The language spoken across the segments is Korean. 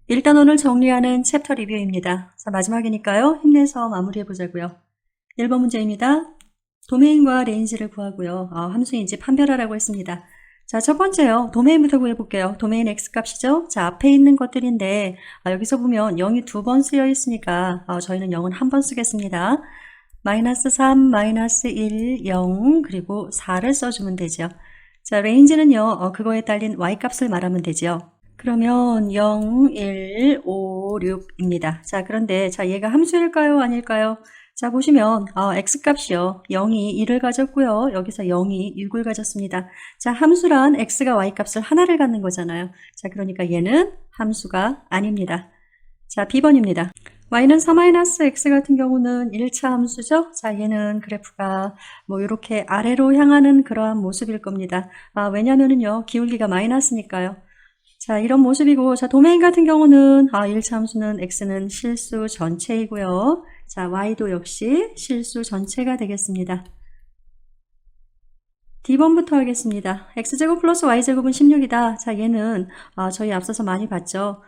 일단 오늘 정리하는 챕터 리뷰입니다. 자, 마지막이니까요. 힘내서 마무리해 보자고요. 1번 문제입니다. 도메인과 레인지를 구하고요. 함수인지 판별하라고 했습니다. 자, 첫 번째요. 도메인부터 구해볼게요. 도메인 x값이죠. 자, 앞에 있는 것들인데 여기서 보면 0이 2번 쓰여 있으니까 저희는 0은 한 번 쓰겠습니다. 마이너스 3, 마이너스 1, 0 그리고 4를 써주면 되죠. 자, 레인지는요. 그거에 딸린 y값을 말하면 되죠. 그러면 0, 1, 5, 6입니다. 자, 그런데 자, 얘가 함수일까요? 아닐까요? 자, 보시면 x값이요. 0이 1을 가졌고요. 여기서 0이 6을 가졌습니다. 자, 함수란 x가 y값을 하나를 갖는 거잖아요. 자, 그러니까 얘는 함수가 아닙니다. 자, B번입니다. y는 4-x 같은 경우는 1차 함수죠. 자, 얘는 그래프가 뭐 이렇게 아래로 향하는 그러한 모습일 겁니다. 왜냐면은요, 기울기가 마이너스니까요. 자, 이런 모습이고, 자, 도메인 같은 경우는 1차 함수는 x는 실수 전체이고요. 자, y도 역시 실수 전체가 되겠습니다. D번부터 하겠습니다. x제곱 플러스 y제곱은 16이다. 자, 얘는 저희 앞서서 많이 봤죠.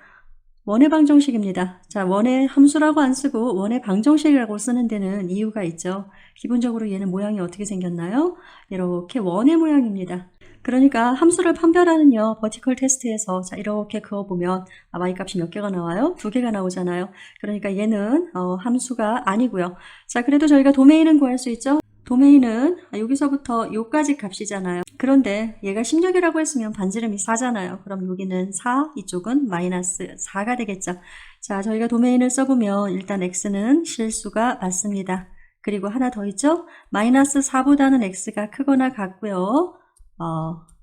원의 방정식입니다. 자, 원의 함수라고 안 쓰고 원의 방정식이라고 쓰는 데는 이유가 있죠. 기본적으로 얘는 모양이 어떻게 생겼나요? 이렇게 원의 모양입니다. 그러니까 함수를 판별하는요, 버티컬 테스트에서 자, 이렇게 그어보면 y값이 몇 개가 나와요? 2개가 나오잖아요. 그러니까 얘는 함수가 아니고요. 자, 그래도 저희가 도메인은 구할 수 있죠? 도메인은 여기서부터 요까지 값이잖아요. 그런데 얘가 16이라고 했으면 반지름이 4잖아요. 그럼 여기는 4, 이쪽은 마이너스 4가 되겠죠. 자, 저희가 도메인을 써보면 일단 x는 실수가 맞습니다. 그리고 하나 더 있죠? 마이너스 4보다는 x가 크거나 같고요.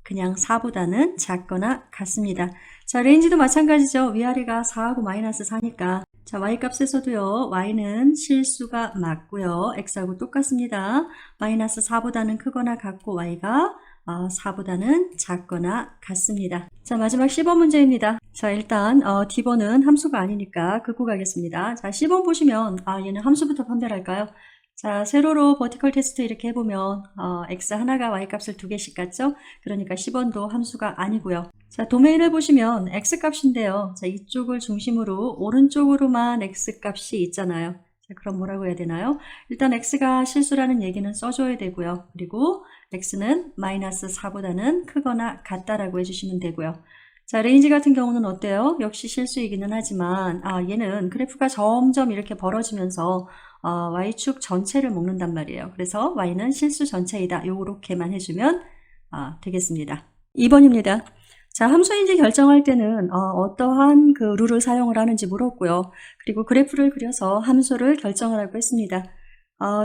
그냥 4보다는 작거나 같습니다. 자, 레인지도 마찬가지죠. 위아래가 4하고 마이너스 4니까. 자, y값에서도요, y는 실수가 맞고요. x하고 똑같습니다. 마이너스 4보다는 크거나 같고 y가 4보다는 작거나 같습니다. 자, 마지막 10번 문제입니다. 자, 일단 D번은 함수가 아니니까 긋고 가겠습니다. 자, 10번 보시면 얘는 함수부터 판별할까요? 자, 세로로 버티컬 테스트 이렇게 해보면 x 하나가 y값을 2개씩 갖죠? 그러니까 10번도 함수가 아니고요. 자, 도메인을 보시면 x값인데요. 자, 이쪽을 중심으로 오른쪽으로만 x값이 있잖아요. 자, 그럼 뭐라고 해야 되나요? 일단 x가 실수라는 얘기는 써줘야 되고요. 그리고 x는 마이너스 4보다는 크거나 같다라고 해주시면 되고요. 자, 레인지 같은 경우는 어때요? 역시 실수이기는 하지만 얘는 그래프가 점점 이렇게 벌어지면서 y축 전체를 먹는단 말이에요. 그래서 y는 실수 전체이다. 요렇게만 해주면 되겠습니다. 2번입니다. 자, 함수인지 결정할 때는 어떠한 그 룰을 사용을 하는지 물었고요. 그리고 그래프를 그려서 함수를 결정하라고 했습니다.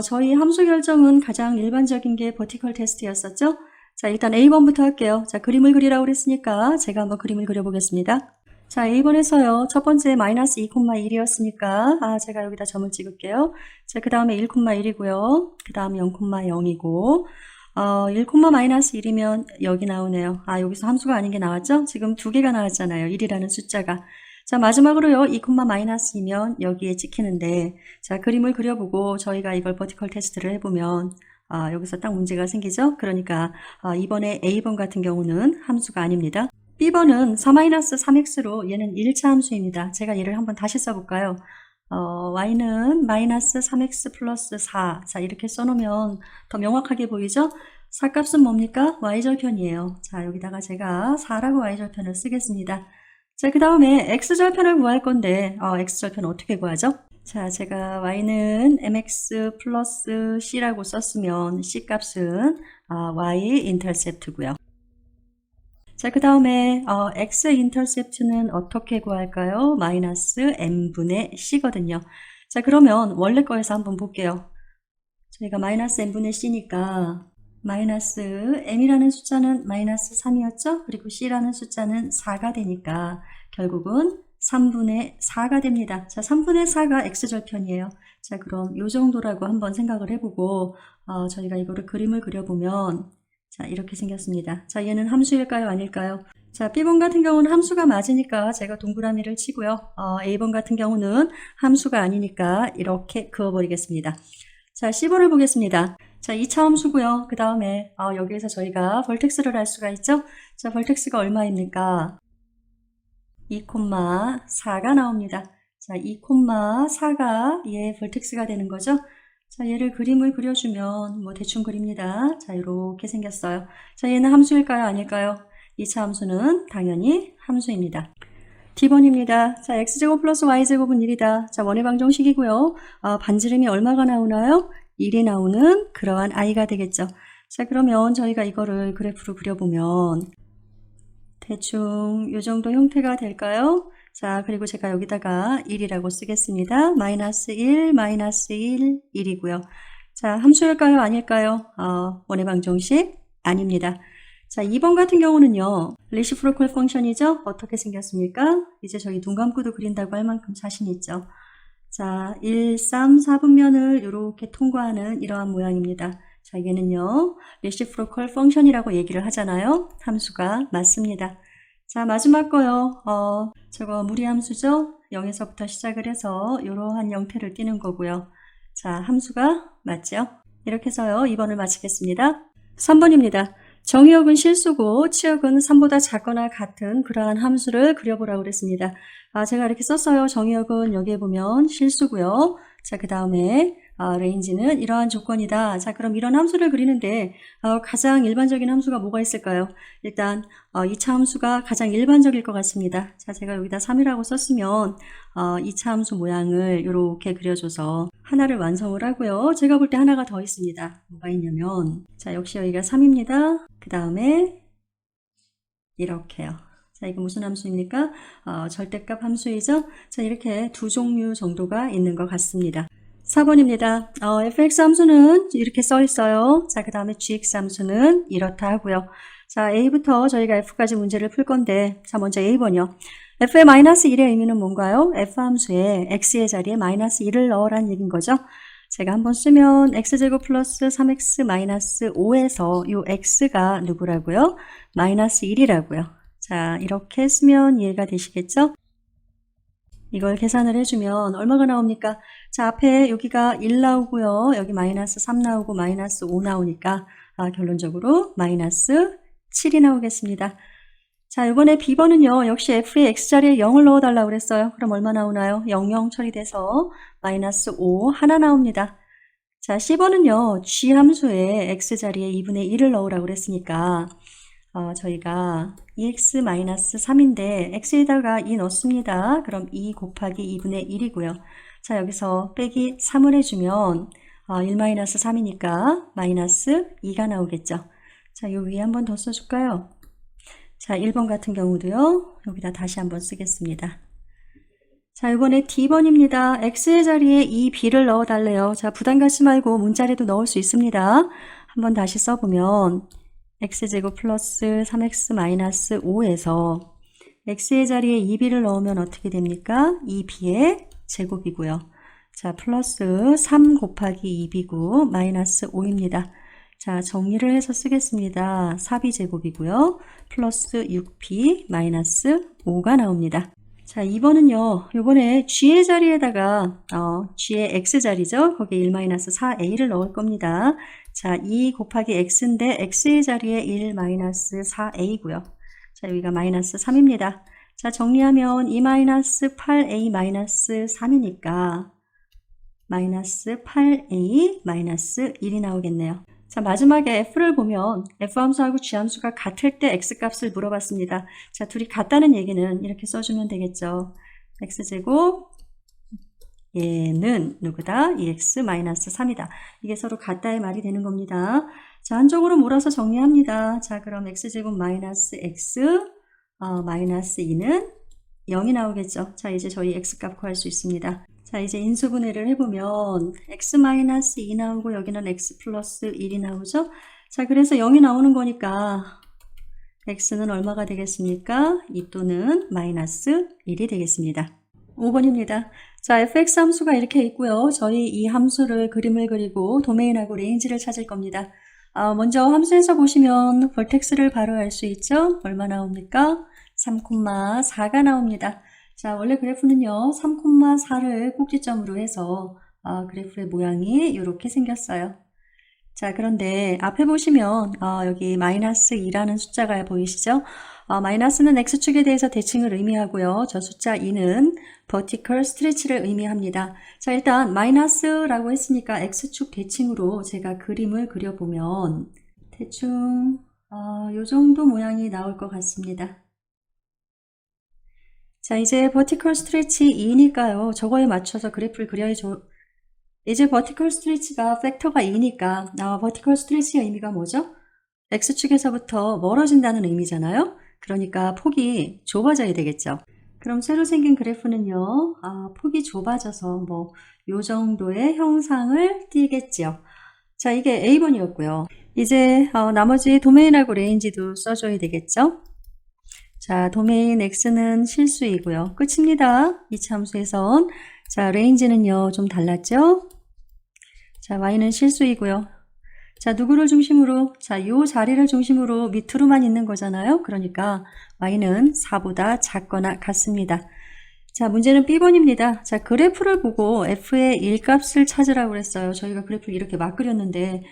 저희 함수 결정은 가장 일반적인 게 버티컬 테스트였었죠. 자, 일단 A번부터 할게요. 자, 그림을 그리라고 그랬으니까 제가 한번 그림을 그려보겠습니다. 자, A번에서요. 첫 번째 마이너스 2,1이었으니까 제가 여기다 점을 찍을게요. 자, 그 다음에 1,1이고요. 그 다음 0,0이고 1,-1이면 여기 나오네요. 여기서 함수가 아닌 게 나왔죠? 지금 2개가 나왔잖아요. 1이라는 숫자가. 자, 마지막으로요. 2,-2면 여기에 찍히는데 자, 그림을 그려보고 저희가 이걸 버티컬 테스트를 해보면 여기서 딱 문제가 생기죠? 그러니까 이번에 A번 같은 경우는 함수가 아닙니다. B번은 4-3x로 얘는 1차 함수입니다. 제가 얘를 한번 다시 써볼까요? y는 마이너스 3x 플러스 4. 자, 이렇게 써놓으면 더 명확하게 보이죠? 4값은 뭡니까? y절편이에요. 자, 여기다가 제가 4라고 y절편을 쓰겠습니다. 자, 그 다음에 x절편을 구할 건데 x절편 어떻게 구하죠? 자, 제가 y는 mx 플러스 c라고 썼으면 c값은 y 인터셉트고요. 자, 그 다음에 x 인터셉트는 어떻게 구할까요? 마이너스 m분의 c거든요. 자, 그러면 원래 거에서 한번 볼게요. 저희가 마이너스 m분의 c니까 마이너스 m이라는 숫자는 마이너스 3이었죠? 그리고 c라는 숫자는 4가 되니까 결국은 3분의 4가 됩니다. 자, 3분의 4가 x절편이에요. 자, 그럼 요 정도라고 한번 생각을 해보고 저희가 이거를 그림을 그려보면 자, 이렇게 생겼습니다. 자, 얘는 함수일까요? 아닐까요? 자, B번 같은 경우는 함수가 맞으니까 제가 동그라미를 치고요. A번 같은 경우는 함수가 아니니까 이렇게 그어버리겠습니다. 자, C번을 보겠습니다. 자, 2차 함수고요. 그 다음에 여기에서 저희가 벌텍스를 할 수가 있죠. 자, 벌텍스가 얼마입니까? 2,4가 나옵니다. 자, 2,4가 얘의 벌텍스가 되는 거죠. 자, 얘를 그림을 그려주면 뭐 대충 그립니다. 자, 이렇게 생겼어요. 자, 얘는 함수일까요? 아닐까요? 2차 함수는 당연히 함수입니다. D번입니다. 자, x제곱 플러스 y제곱은 1이다. 자, 원의 방정식이고요. 반지름이 얼마가 나오나요? 1이 나오는 그러한 i가 되겠죠. 자, 그러면 저희가 이거를 그래프로 그려보면 대충 이 정도 형태가 될까요? 자, 그리고 제가 여기다가 1이라고 쓰겠습니다. 마이너스 1, 마이너스 1, 1이고요. 자, 함수일까요? 아닐까요? 원의 방정식 아닙니다. 자, 2번 같은 경우는요. 레시프로컬 펑션이죠? 어떻게 생겼습니까? 이제 저희 눈 감고도 그린다고 할 만큼 자신 있죠. 자, 1, 3, 4분면을 이렇게 통과하는 이러한 모양입니다. 자, 얘는요. 레시프로컬 펑션이라고 얘기를 하잖아요. 함수가 맞습니다. 자, 마지막 거요. 저거 무리함수죠? 0에서부터 시작을 해서 이러한 형태를 띠는 거고요. 자, 함수가 맞죠? 이렇게 해서요. 2번을 마치겠습니다. 3번입니다. 정의역은 실수고 치역은 3보다 작거나 같은 그러한 함수를 그려보라고 그랬습니다. 제가 이렇게 썼어요. 정의역은 여기에 보면 실수고요. 자, 그 다음에 레인지는 이러한 조건이다. 자, 그럼 이런 함수를 그리는데 가장 일반적인 함수가 뭐가 있을까요? 일단 2차 함수가 가장 일반적일 것 같습니다. 자, 제가 여기다 3이라고 썼으면 2차 함수 모양을 이렇게 그려줘서 하나를 완성을 하고요. 제가 볼 때 하나가 더 있습니다. 뭐가 있냐면 자, 역시 여기가 3입니다. 그 다음에 이렇게요. 자, 이거 무슨 함수입니까? 절대값 함수이죠? 자, 이렇게 두 종류 정도가 있는 것 같습니다. 4번입니다. fx 함수는 이렇게 써 있어요. 자, 그 다음에 gx 함수는 이렇다 하고요. 자, a부터 저희가 f까지 문제를 풀 건데, 자, 먼저 a번이요. f의 마이너스 1의 의미는 뭔가요? f 함수에 x의 자리에 마이너스 1을 넣으라는 얘기인 거죠. 제가 한번 쓰면 x제곱 플러스 3x 마이너스 5에서 요 x가 누구라고요? 마이너스 1이라고요. 자, 이렇게 쓰면 이해가 되시겠죠? 이걸 계산을 해주면 얼마가 나옵니까? 자, 앞에 여기가 1 나오고요. 여기 마이너스 3 나오고 마이너스 5 나오니까 결론적으로 마이너스 7이 나오겠습니다. 자, 이번에 B번은요. 역시 F의 X자리에 0을 넣어달라고 그랬어요. 그럼 얼마 나오나요? 0, 0 처리돼서 마이너스 5 하나 나옵니다. 자, C번은요. G 함수에 X자리에 2분의 1을 넣으라고 그랬으니까 저희가 2x-3인데 x에다가 2 넣습니다. 그럼 2 곱하기 2분의 1이고요. 자, 여기서 빼기 3을 해주면 1-3이니까 마이너스 2가 나오겠죠. 자, 요 위에 한번 더 써줄까요? 자, 1번 같은 경우도요. 여기다 다시 한번 쓰겠습니다. 자, 이번에 D번입니다. X의 자리에 이 B를 넣어달래요. 자, 부담 갖지 말고 문자리도 넣을 수 있습니다. 한번 다시 써보면 x제곱 플러스 3x 마이너스 5에서 x의 자리에 2b를 넣으면 어떻게 됩니까? 2b의 제곱이고요. 자, 플러스 3 곱하기 2b고 마이너스 5입니다. 자, 정리를 해서 쓰겠습니다. 4b 제곱이고요. 플러스 6b 마이너스 5가 나옵니다. 자, 2번은요. 요번에 g의 자리에다가 g의 x자리죠. 거기에 1-4a를 넣을 겁니다. 자, 2 곱하기 x인데 x의 자리에 1-4a고요. 자, 여기가 마이너스 3입니다. 자, 정리하면 2-8a-3이니까 마이너스 8a 마이너스 1이 나오겠네요. 자, 마지막에 f를 보면 f함수하고 g함수가 같을 때 x값을 물어봤습니다. 자, 둘이 같다는 얘기는 이렇게 써주면 되겠죠. x제곱 얘는 누구다? 2x-3이다. 이게 서로 같다의 말이 되는 겁니다. 자, 한쪽으로 몰아서 정리합니다. 자, 그럼 x제곱 마이너스 x 마이너스 2는 0이 나오겠죠. 자, 이제 저희 x값 구할 수 있습니다. 자, 이제 인수분해를 해보면 x-2 나오고 여기는 x 플러스 1이 나오죠. 자, 그래서 0이 나오는 거니까 x는 얼마가 되겠습니까? 2 또는 마이너스 1이 되겠습니다. 5번입니다. 자, fx 함수가 이렇게 있고요. 저희 이 함수를 그림을 그리고 도메인하고 레인지를 찾을 겁니다. 먼저 함수에서 보시면 벌텍스를 바로 알 수 있죠? 얼마 나옵니까? 3,4가 나옵니다. 자, 원래 그래프는요, 3,4를 꼭지점으로 해서 그래프의 모양이 이렇게 생겼어요. 자, 그런데 앞에 보시면 여기 마이너스 2라는 숫자가 보이시죠? 마이너스는 X축에 대해서 대칭을 의미하고요. 저 숫자 2는 vertical stretch를 의미합니다. 자, 일단 마이너스라고 했으니까 X축 대칭으로 제가 그림을 그려보면 대충 요 정도 모양이 나올 것 같습니다. 자, 이제 vertical stretch 2니까요. 저거에 맞춰서 그래프를 그려야죠. 이제 vertical stretch가 팩터가 2니까 vertical stretch의 의미가 뭐죠? X축에서부터 멀어진다는 의미잖아요. 그러니까 폭이 좁아져야 되겠죠. 그럼 새로 생긴 그래프는요. 폭이 좁아져서 뭐 요 정도의 형상을 띠겠죠. 자, 이게 A번이었고요. 이제 나머지 도메인하고 레인지도 써줘야 되겠죠. 자, 도메인 X는 실수이고요. 끝입니다. 이차 함수에선. 자, 레인지는요. 좀 달랐죠? 자, Y는 실수이고요. 자, 누구를 중심으로? 자, 요 자리를 중심으로 밑으로만 있는 거잖아요. 그러니까 Y는 4보다 작거나 같습니다. 자, 문제는 B번입니다. 자, 그래프를 보고 F의 1값을 찾으라고 그랬어요. 저희가 그래프를 이렇게 막 그렸는데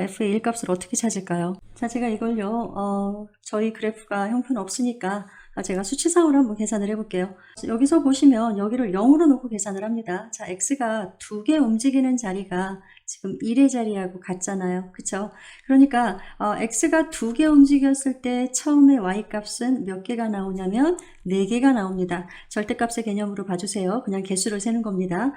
F의 1값을 어떻게 찾을까요? 자, 제가 이걸요. 저희 그래프가 형편 없으니까 제가 수치상으로 한번 계산을 해볼게요. 여기서 보시면 여기를 0으로 놓고 계산을 합니다. 자, X가 2개 움직이는 자리가 지금 1의 자리하고 같잖아요. 그쵸? 그러니까 X가 2개 움직였을 때 처음에 Y값은 몇 개가 나오냐면 4개가 나옵니다. 절대값의 개념으로 봐주세요. 그냥 개수를 세는 겁니다.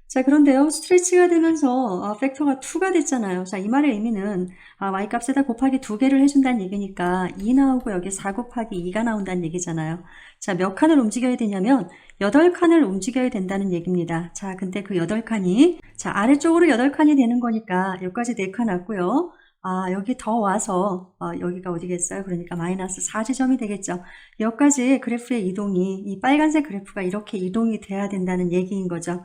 자, 그런데요. 스트레치가 되면서 팩터가 2가 됐잖아요. 자, 이 말의 의미는 Y값에다 곱하기 2개를 해준다는 얘기니까 2 나오고 여기 4 곱하기 2가 나온다는 얘기잖아요. 자, 몇 칸을 움직여야 되냐면 8칸을 움직여야 된다는 얘기입니다. 자, 근데 그 8칸이 자, 아래쪽으로 8칸이 되는 거니까 여기까지 4칸 왔고요. 여기 더 와서 여기가 어디겠어요? 그러니까 마이너스 4지점이 되겠죠. 여기까지 그래프의 이동이 이 빨간색 그래프가 이렇게 이동이 돼야 된다는 얘기인 거죠.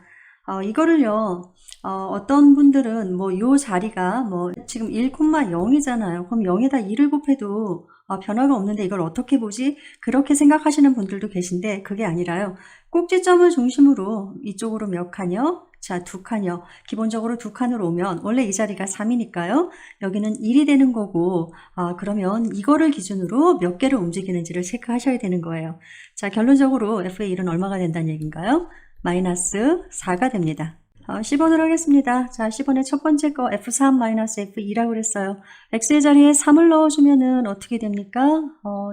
이거를요, 어떤 분들은 뭐 요 자리가 뭐 지금 1,0이잖아요. 그럼 0에다 2를 곱해도 변화가 없는데 이걸 어떻게 보지? 그렇게 생각하시는 분들도 계신데 그게 아니라요. 꼭지점을 중심으로 이쪽으로 몇 칸이요? 자, 2칸이요. 기본적으로 2칸으로 오면 원래 이 자리가 3이니까요. 여기는 1이 되는 거고 그러면 이거를 기준으로 몇 개를 움직이는지를 체크하셔야 되는 거예요. 자, 결론적으로 F의 1은 얼마가 된다는 얘기인가요? 마이너스 4가 됩니다. 10번을 하겠습니다. 자, 10번의 첫 번째 거 F3 마이너스 F2라고 그랬어요. X의 자리에 3을 넣어주면은 어떻게 됩니까?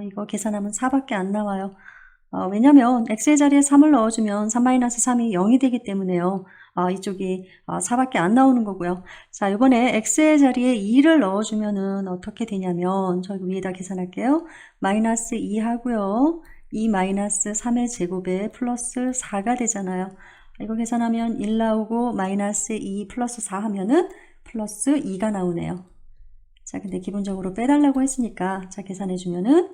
이거 계산하면 4밖에 안 나와요. 왜냐면 X의 자리에 3을 넣어주면 3 마이너스 3이 0이 되기 때문에요. 이쪽이 4밖에 안 나오는 거고요. 자, 이번에 X의 자리에 2를 넣어주면은 어떻게 되냐면 저기 위에다 계산할게요. 마이너스 2 하고요. 2 마이너스 3의 제곱에 플러스 4가 되잖아요. 이거 계산하면 1 나오고 마이너스 2 플러스 4 하면은 플러스 2가 나오네요. 자, 근데 기본적으로 빼달라고 했으니까 자, 계산해주면은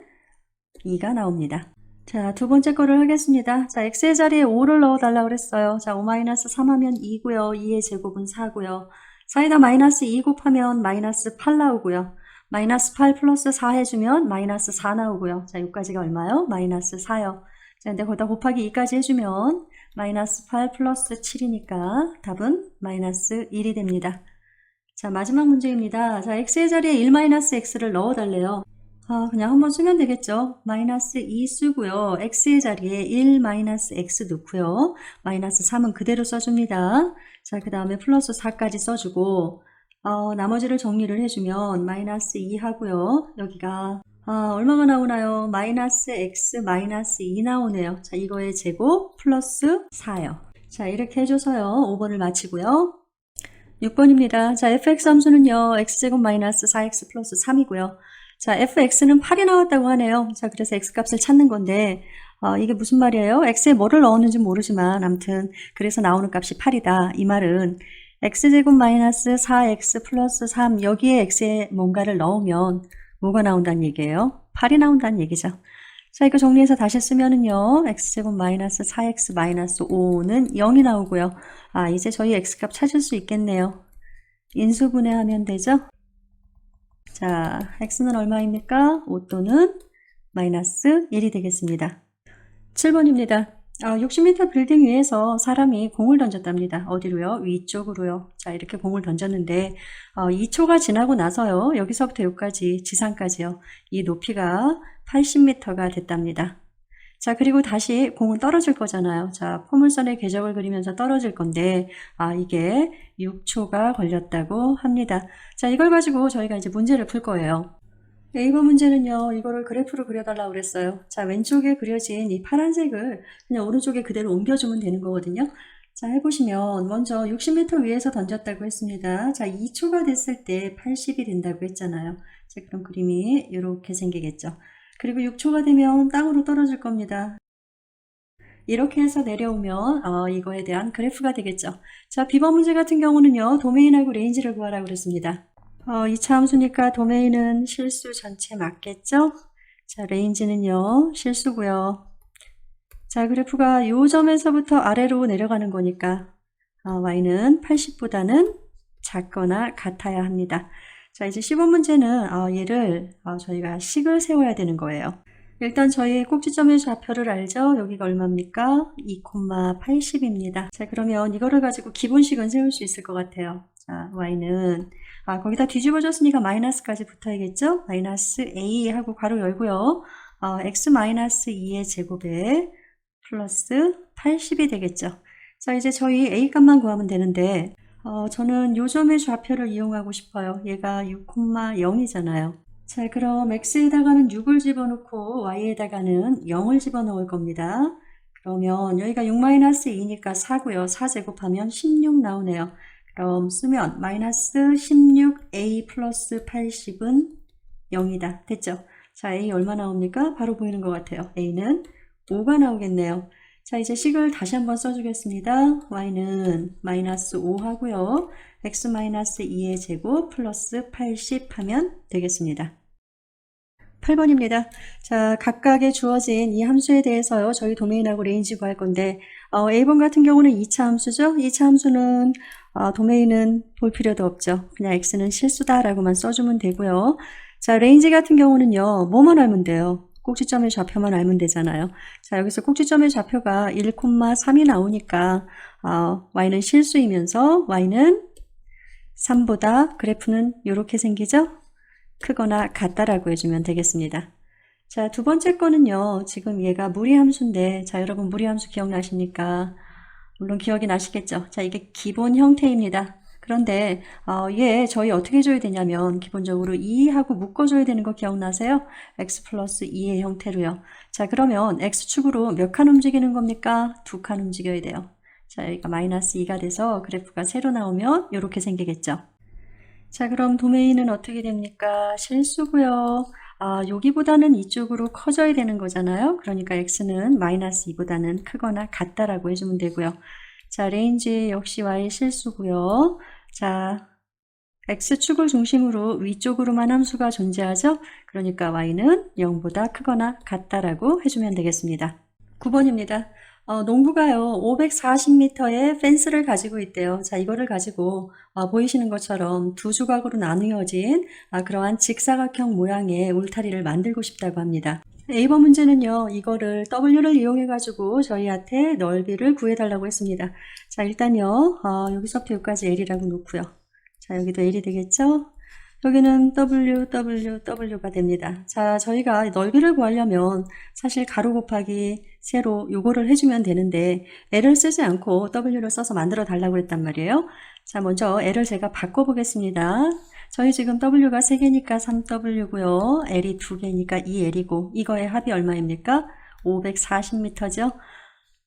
2가 나옵니다. 자, 두 번째 거를 하겠습니다. 자, X의 자리에 5를 넣어달라고 그랬어요. 자, 5 마이너스 3 하면 2고요. 2의 제곱은 4고요. 4에다 마이너스 2 곱하면 마이너스 8 나오고요. 마이너스 8 플러스 4 해주면 마이너스 4 나오고요. 자, 여기까지가 얼마요? 마이너스 4요. 자, 근데 거기다 곱하기 2까지 해주면 마이너스 8 플러스 7이니까 답은 마이너스 1이 됩니다. 자, 마지막 문제입니다. 자, X의 자리에 1 마이너스 X를 넣어달래요. 그냥 한번 쓰면 되겠죠. 마이너스 2 쓰고요. X의 자리에 1 마이너스 X 넣고요. 마이너스 3은 그대로 써줍니다. 자, 그 다음에 플러스 4까지 써주고 나머지를 정리를 해주면 마이너스 2 하고요. 여기가 얼마가 나오나요? 마이너스 X 마이너스 2 나오네요. 자, 이거의 제곱 플러스 4요. 자, 이렇게 해줘서요. 5번을 마치고요. 6번입니다. 자, fx 함수는요. x제곱 마이너스 4x 플러스 3이고요. 자, fx는 8이 나왔다고 하네요. 자, 그래서 x값을 찾는 건데 이게 무슨 말이에요? x에 뭐를 넣었는지 모르지만 아무튼 그래서 나오는 값이 8이다. 이 말은 x제곱 마이너스 4x 플러스 3 여기에 x에 뭔가를 넣으면 뭐가 나온다는 얘기예요? 8이 나온다는 얘기죠. 자, 이거 정리해서 다시 쓰면은요. x제곱 마이너스 4x 마이너스 5는 0이 나오고요. 이제 저희 x값 찾을 수 있겠네요. 인수분해하면 되죠? 자, x는 얼마입니까? 5 또는 마이너스 1이 되겠습니다. 7번입니다. 60m 빌딩 위에서 사람이 공을 던졌답니다. 어디로요? 위쪽으로요. 자, 이렇게 공을 던졌는데 2초가 지나고 나서요. 여기서부터 여기까지 지상까지요. 이 높이가 80m가 됐답니다. 자, 그리고 다시 공은 떨어질 거잖아요. 자, 포물선의 궤적을 그리면서 떨어질 건데 이게 6초가 걸렸다고 합니다. 자, 이걸 가지고 저희가 이제 문제를 풀 거예요. A번 문제는요, 이거를 그래프로 그려달라고 그랬어요. 자, 왼쪽에 그려진 이 파란색을 그냥 오른쪽에 그대로 옮겨주면 되는 거거든요. 자, 해보시면 먼저 60m 위에서 던졌다고 했습니다. 자, 2초가 됐을 때 80이 된다고 했잖아요. 자, 그럼 그림이 이렇게 생기겠죠. 그리고 6초가 되면 땅으로 떨어질 겁니다. 이렇게 해서 내려오면 이거에 대한 그래프가 되겠죠. 자, B번 문제 같은 경우는요, 도메인하고 레인지를 구하라고 그랬습니다. 2차 함수니까 도메인은 실수 전체 맞겠죠? 자, 레인지는요, 실수고요. 자, 그래프가 이 점에서부터 아래로 내려가는 거니까 y는 80보다는 작거나 같아야 합니다. 자, 이제 15번 문제는 얘를 저희가 식을 세워야 되는 거예요. 일단 저희 꼭지점의 좌표를 알죠? 여기가 얼마입니까? 2,80입니다. 자, 그러면 이거를 가지고 기본식은 세울 수 있을 것 같아요. 자, y는 거기다 뒤집어졌으니까 마이너스까지 붙어야겠죠? 마이너스 a 하고 괄호 열고요. x 마이너스 2의 제곱에 플러스 80이 되겠죠. 자, 이제 저희 a 값만 구하면 되는데 저는 요 점의 좌표를 이용하고 싶어요. 얘가 6,0이잖아요. 자, 그럼 x에다가는 6을 집어넣고 y에다가는 0을 집어넣을 겁니다. 그러면 여기가 6-2니까 4고요. 4 제곱하면 16 나오네요. 그럼 쓰면 마이너스 16a 플러스 80은 0이다. 됐죠? 자, a 얼마 나옵니까? 바로 보이는 것 같아요. a는 5가 나오겠네요. 자, 이제 식을 다시 한번 써주겠습니다. y는 마이너스 5 하고요. x 마이너스 2의 제곱 플러스 80 하면 되겠습니다. 8번입니다. 자, 각각의 주어진 이 함수에 대해서요. 저희 도메인하고 레인지 구할 건데 A번 같은 경우는 2차 함수죠. 2차 함수는 도메인은 볼 필요도 없죠. 그냥 x는 실수다라고만 써주면 되고요. 자, 레인지 같은 경우는요. 뭐만 알면 돼요. 꼭지점의 좌표만 알면 되잖아요. 자, 여기서 꼭지점의 좌표가 1,3이 나오니까 y는 실수이면서 y는 3보다 그래프는 이렇게 생기죠? 크거나 같다라고 해주면 되겠습니다. 자, 두 번째 거는요. 지금 얘가 무리함수인데 자, 여러분 무리함수 기억나십니까? 물론 기억이 나시겠죠? 자, 이게 기본 형태입니다. 그런데 얘 저희 어떻게 줘야 되냐면 기본적으로 2하고 묶어줘야 되는 거 기억나세요? x 플러스 2의 형태로요. 자, 그러면 x축으로 몇 칸 움직이는 겁니까? 2칸 움직여야 돼요. 자, 여기가 마이너스 2가 돼서 그래프가 세로 나오면 이렇게 생기겠죠. 자, 그럼 도메인은 어떻게 됩니까? 실수고요. 여기보다는 이쪽으로 커져야 되는 거잖아요. 그러니까 x는 마이너스 2보다는 크거나 같다라고 해주면 되고요. 자, 레인지 역시 y 실수고요. 자, x축을 중심으로 위쪽으로만 함수가 존재하죠. 그러니까 y는 0보다 크거나 같다라고 해주면 되겠습니다. 9번입니다. 농부가요 540m의 펜스를 가지고 있대요. 자, 이거를 가지고 보이시는 것처럼 두 조각으로 나누어진 그러한 직사각형 모양의 울타리를 만들고 싶다고 합니다. A번 문제는요, 이거를 W를 이용해 가지고 저희한테 넓이를 구해달라고 했습니다. 자, 일단요 여기서부터 여기까지 L이라고 놓고요. 자, 여기도 L이 되겠죠? 여기는 W가 됩니다. 자, 저희가 넓이를 구하려면 사실 가로 곱하기 세로 요거를 해주면 되는데 L을 쓰지 않고 W를 써서 만들어 달라고 했단 말이에요. 자, 먼저 L을 제가 바꿔보겠습니다. 저희 지금 W가 3개니까 3W고요. L이 2개니까 2L이고 이거의 합이 얼마입니까? 540m죠.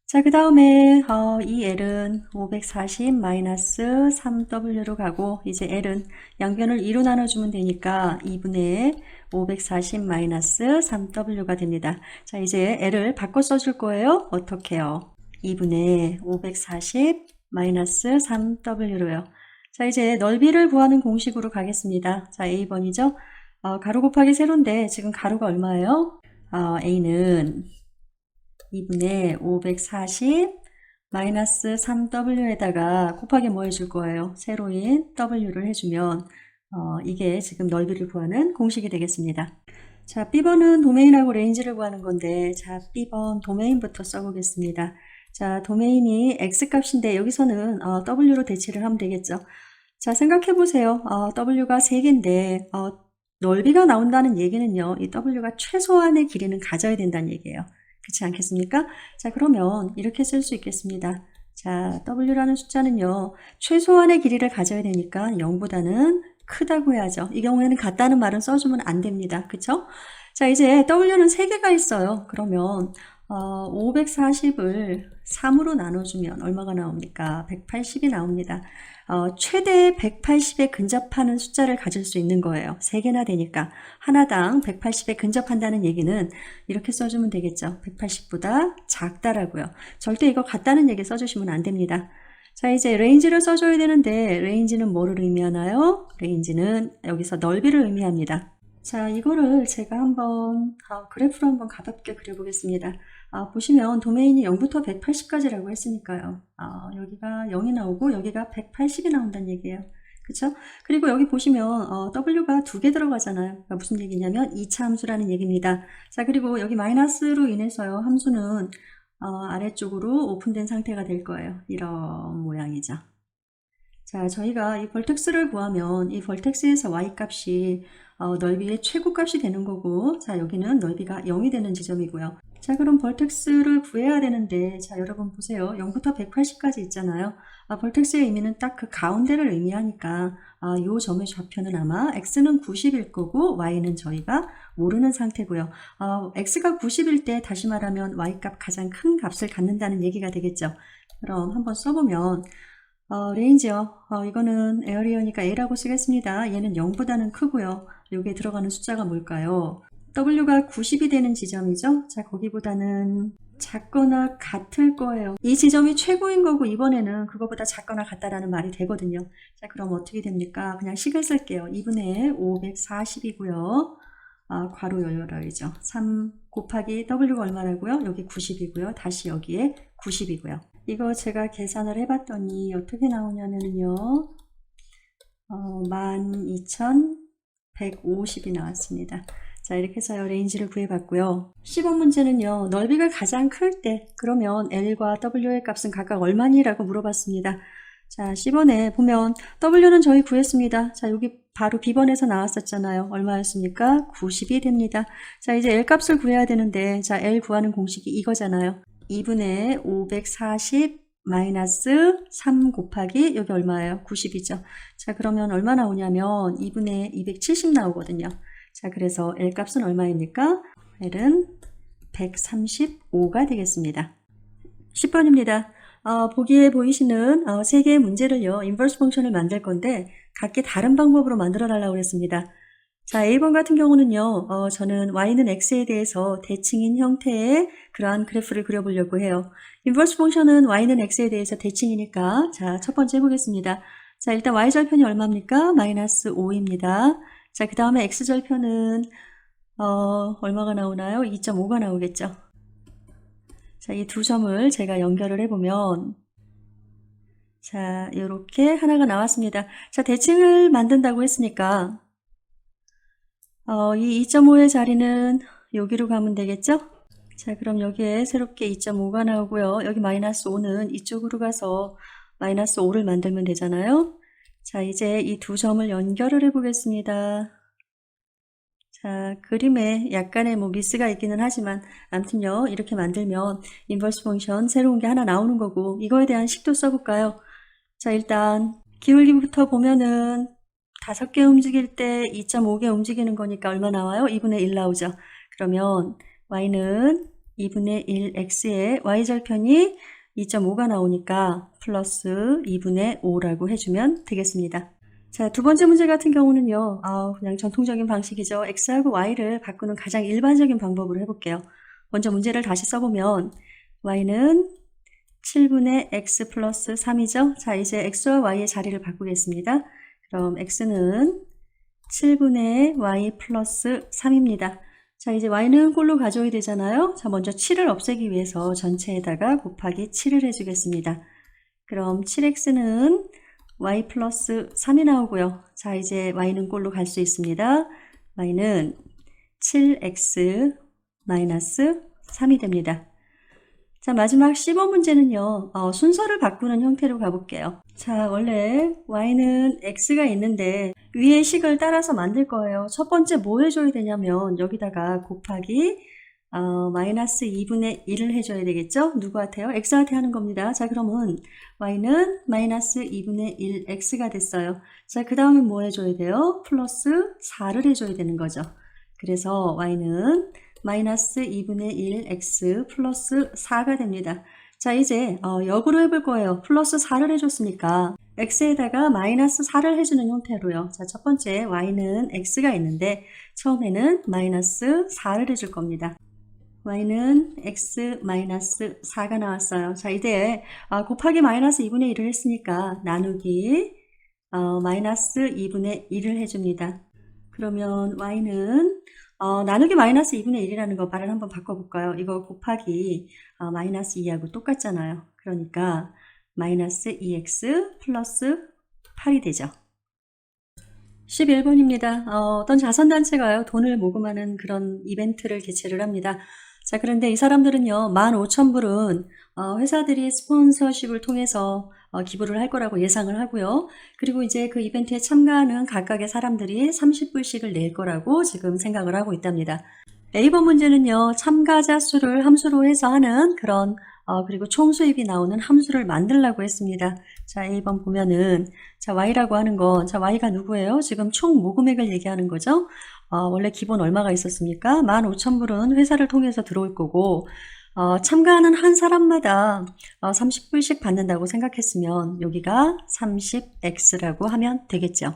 자, 그 다음에 이 L은 540 마이너스 3W로 가고 이제 L은 양변을 2로 나눠주면 되니까 2분의 540 마이너스 3W가 됩니다. 자, 이제 L을 바꿔 써줄 거예요. 어떻게요? 2분의 540 마이너스 3W로요. 자, 이제 넓이를 구하는 공식으로 가겠습니다. 자, A번이죠. 가로 곱하기 세로인데 지금 가로가 얼마예요? A는 2분의 540 마이너스 3W에다가 곱하기 뭐 해줄 거예요? 세로인 W를 해주면 이게 지금 넓이를 구하는 공식이 되겠습니다. 자, B번은 도메인하고 레인지를 구하는 건데, 자, B번 도메인부터 써보겠습니다. 자, 도메인이 X값인데 여기서는 W로 대체를 하면 되겠죠. 자, 생각해 보세요. W가 3개인데 넓이가 나온다는 얘기는요, 이 W가 최소한의 길이는 가져야 된다는 얘기예요. 그렇지 않겠습니까? 자, 그러면 이렇게 쓸 수 있겠습니다. 자, W라는 숫자는요, 최소한의 길이를 가져야 되니까 0보다는 크다고 해야죠. 이 경우에는 같다는 말은 써주면 안 됩니다. 그쵸? 자, 이제 W는 3개가 있어요. 그러면 540을 3으로 나눠주면 얼마가 나옵니까? 180이 나옵니다. 최대 180에 근접하는 숫자를 가질 수 있는 거예요. 3개나 되니까 하나당 180에 근접한다는 얘기는 이렇게 써주면 되겠죠. 180보다 작다라고요. 절대 이거 같다는 얘기 써주시면 안 됩니다. 자, 이제 레인지를 써줘야 되는데 레인지는 뭐를 의미하나요? 레인지는 여기서 넓이를 의미합니다. 자, 이거를 제가 한번 그래프로 한번 가볍게 그려보겠습니다. 보시면 도메인이 0부터 180까지라고 했으니까요. 여기가 0이 나오고 여기가 180이 나온다는 얘기예요. 그쵸? 그리고 여기 보시면 W가 2개 들어가잖아요. 그러니까 무슨 얘기냐면 2차 함수라는 얘기입니다. 자, 그리고 여기 마이너스로 인해서요, 함수는 아래쪽으로 오픈된 상태가 될 거예요. 이런 모양이죠. 자, 저희가 이 벌텍스를 구하면 이 벌텍스에서 y 값이 넓이의 최고값이 되는 거고, 자, 여기는 넓이가 0이 되는 지점이고요. 자, 그럼 벌텍스를 구해야 되는데, 자, 여러분 보세요. 0부터 180까지 있잖아요. 벌텍스의 의미는 딱 그 가운데를 의미하니까 요 점의 좌표는 아마 x는 90일 거고 y는 저희가 모르는 상태고요. x가 90일 때 다시 말하면 y값 가장 큰 값을 갖는다는 얘기가 되겠죠. 그럼 한번 써보면 레인지요. 이거는 에어리어니까 A라고 쓰겠습니다. 얘는 0보다는 크고요. 여기에 들어가는 숫자가 뭘까요? W가 90이 되는 지점이죠. 자, 거기보다는 작거나 같을 거예요. 이 지점이 최고인 거고 이번에는 그거보다 작거나 같다라는 말이 되거든요. 자, 그럼 어떻게 됩니까? 그냥 식을 쓸게요. 2분의 540이고요. 괄호 열어야죠. 3 곱하기 W가 얼마라고요? 여기 90이고요. 다시 여기에 90이고요. 이거 제가 계산을 해봤더니 어떻게 나오냐면요. 12,150이 나왔습니다. 자, 이렇게 해서 레인지를 구해봤고요. 10번 문제는요, 넓이가 가장 클 때, 그러면 L과 W의 값은 각각 얼마니라고 물어봤습니다. 자, 10번에 보면 W는 저희 구했습니다. 자, 여기 바로 B번에서 나왔었잖아요. 얼마였습니까? 90이 됩니다. 자, 이제 L 값을 구해야 되는데, 자, L 구하는 공식이 이거잖아요. 2분의 540 마이너스 3 곱하기 여기 얼마예요? 90이죠. 자, 그러면 얼마 나오냐면 2분의 270 나오거든요. 자, 그래서 L 값은 얼마입니까? L은 135가 되겠습니다. 10번입니다. 보기에 보이시는 3개의 문제를요, 인버스 펑션을 만들 건데 각기 다른 방법으로 만들어 달라고 그랬습니다. 자, A번 같은 경우는요, 저는 y는 x에 대해서 대칭인 형태의 그러한 그래프를 그려보려고 해요. 인버스 펑션은 y는 x에 대해서 대칭이니까, 자, 첫 번째 해보겠습니다. 자, 일단 y절편이 얼마입니까? 마이너스 5입니다. 자, 그 다음에 x절편은 얼마가 나오나요? 2.5가 나오겠죠. 자, 이 두 점을 제가 연결을 해보면, 자, 이렇게 하나가 나왔습니다. 자, 대칭을 만든다고 했으니까 이 2.5의 자리는 여기로 가면 되겠죠? 자, 그럼 여기에 새롭게 2.5가 나오고요. 여기 마이너스 5는 이쪽으로 가서 마이너스 5를 만들면 되잖아요. 자, 이제 이 두 점을 연결을 해보겠습니다. 자, 그림에 약간의 미스가 있기는 하지만 아무튼요, 이렇게 만들면 인버스 펑션 새로운 게 하나 나오는 거고, 이거에 대한 식도 써볼까요? 자, 일단 기울기부터 보면은 5개 움직일 때 2.5개 움직이는 거니까 얼마 나와요? 2분의 1 나오죠. 그러면 y는 2분의 1x에 y절편이 2.5가 나오니까 플러스 2분의 5라고 해주면 되겠습니다. 자, 두 번째 문제 같은 경우는요, 그냥 전통적인 방식이죠. x하고 y를 바꾸는 가장 일반적인 방법으로 해볼게요. 먼저 문제를 다시 써보면 y는 7분의 x 플러스 3이죠. 자, 이제 x와 y의 자리를 바꾸겠습니다. 그럼 x는 7분의 y 플러스 3입니다. 자, 이제 y는 꼴로 가져야 되잖아요. 자, 먼저 7을 없애기 위해서 전체에다가 곱하기 7을 해주겠습니다. 그럼 7x는 y 플러스 3이 나오고요. 자, 이제 y는 꼴로 갈 수 있습니다. y는 7x 마이너스 3이 됩니다. 자, 마지막 15문제는요. 순서를 바꾸는 형태로 가볼게요. 자, 원래 y는 x가 있는데 위의 식을 따라서 만들 거예요. 첫 번째 뭐 해줘야 되냐면 여기다가 곱하기 마이너스 2분의 1을 해줘야 되겠죠? 누구한테요? x한테 하는 겁니다. 자, 그러면 y는 마이너스 2분의 1 x가 됐어요. 자, 그 다음에 뭐 해줘야 돼요? 플러스 4를 해줘야 되는 거죠. 그래서 y는 마이너스 2분의 1 x 플러스 4가 됩니다. 자, 이제 역으로 해볼 거예요. 플러스 4를 해줬으니까 x에다가 마이너스 4를 해주는 형태로요. 자, 첫 번째 y는 x가 있는데 처음에는 마이너스 4를 해줄 겁니다. y는 x 마이너스 4가 나왔어요. 자, 이제 곱하기 마이너스 2분의 1을 했으니까 나누기 마이너스 2분의 1을 해줍니다. 그러면 y는 나누기 마이너스 2분의 1이라는 거 말을 한번 바꿔볼까요? 이거 곱하기 마이너스 2하고 똑같잖아요. 그러니까 마이너스 2x 플러스 8이 되죠. 11번입니다. 어떤 자선단체가요, 돈을 모금하는 그런 이벤트를 개최를 합니다. 자, 그런데 이 사람들은요, 15,000불은 회사들이 스폰서십을 통해서 기부를 할 거라고 예상을 하고요. 그리고 이제 그 이벤트에 참가하는 각각의 사람들이 30불씩을 낼 거라고 지금 생각을 하고 있답니다. A번 문제는요, 참가자 수를 함수로 해서 하는 그런 그리고 총 수입이 나오는 함수를 만들라고 했습니다. 자, A번 보면은 자, Y라고 하는 건 자, Y가 누구예요? 지금 총 모금액을 얘기하는 거죠. 원래 기본 얼마가 있었습니까? 15,000불은 회사를 통해서 들어올 거고 참가하는 한 사람마다 30불씩 받는다고 생각했으면 여기가 30x라고 하면 되겠죠.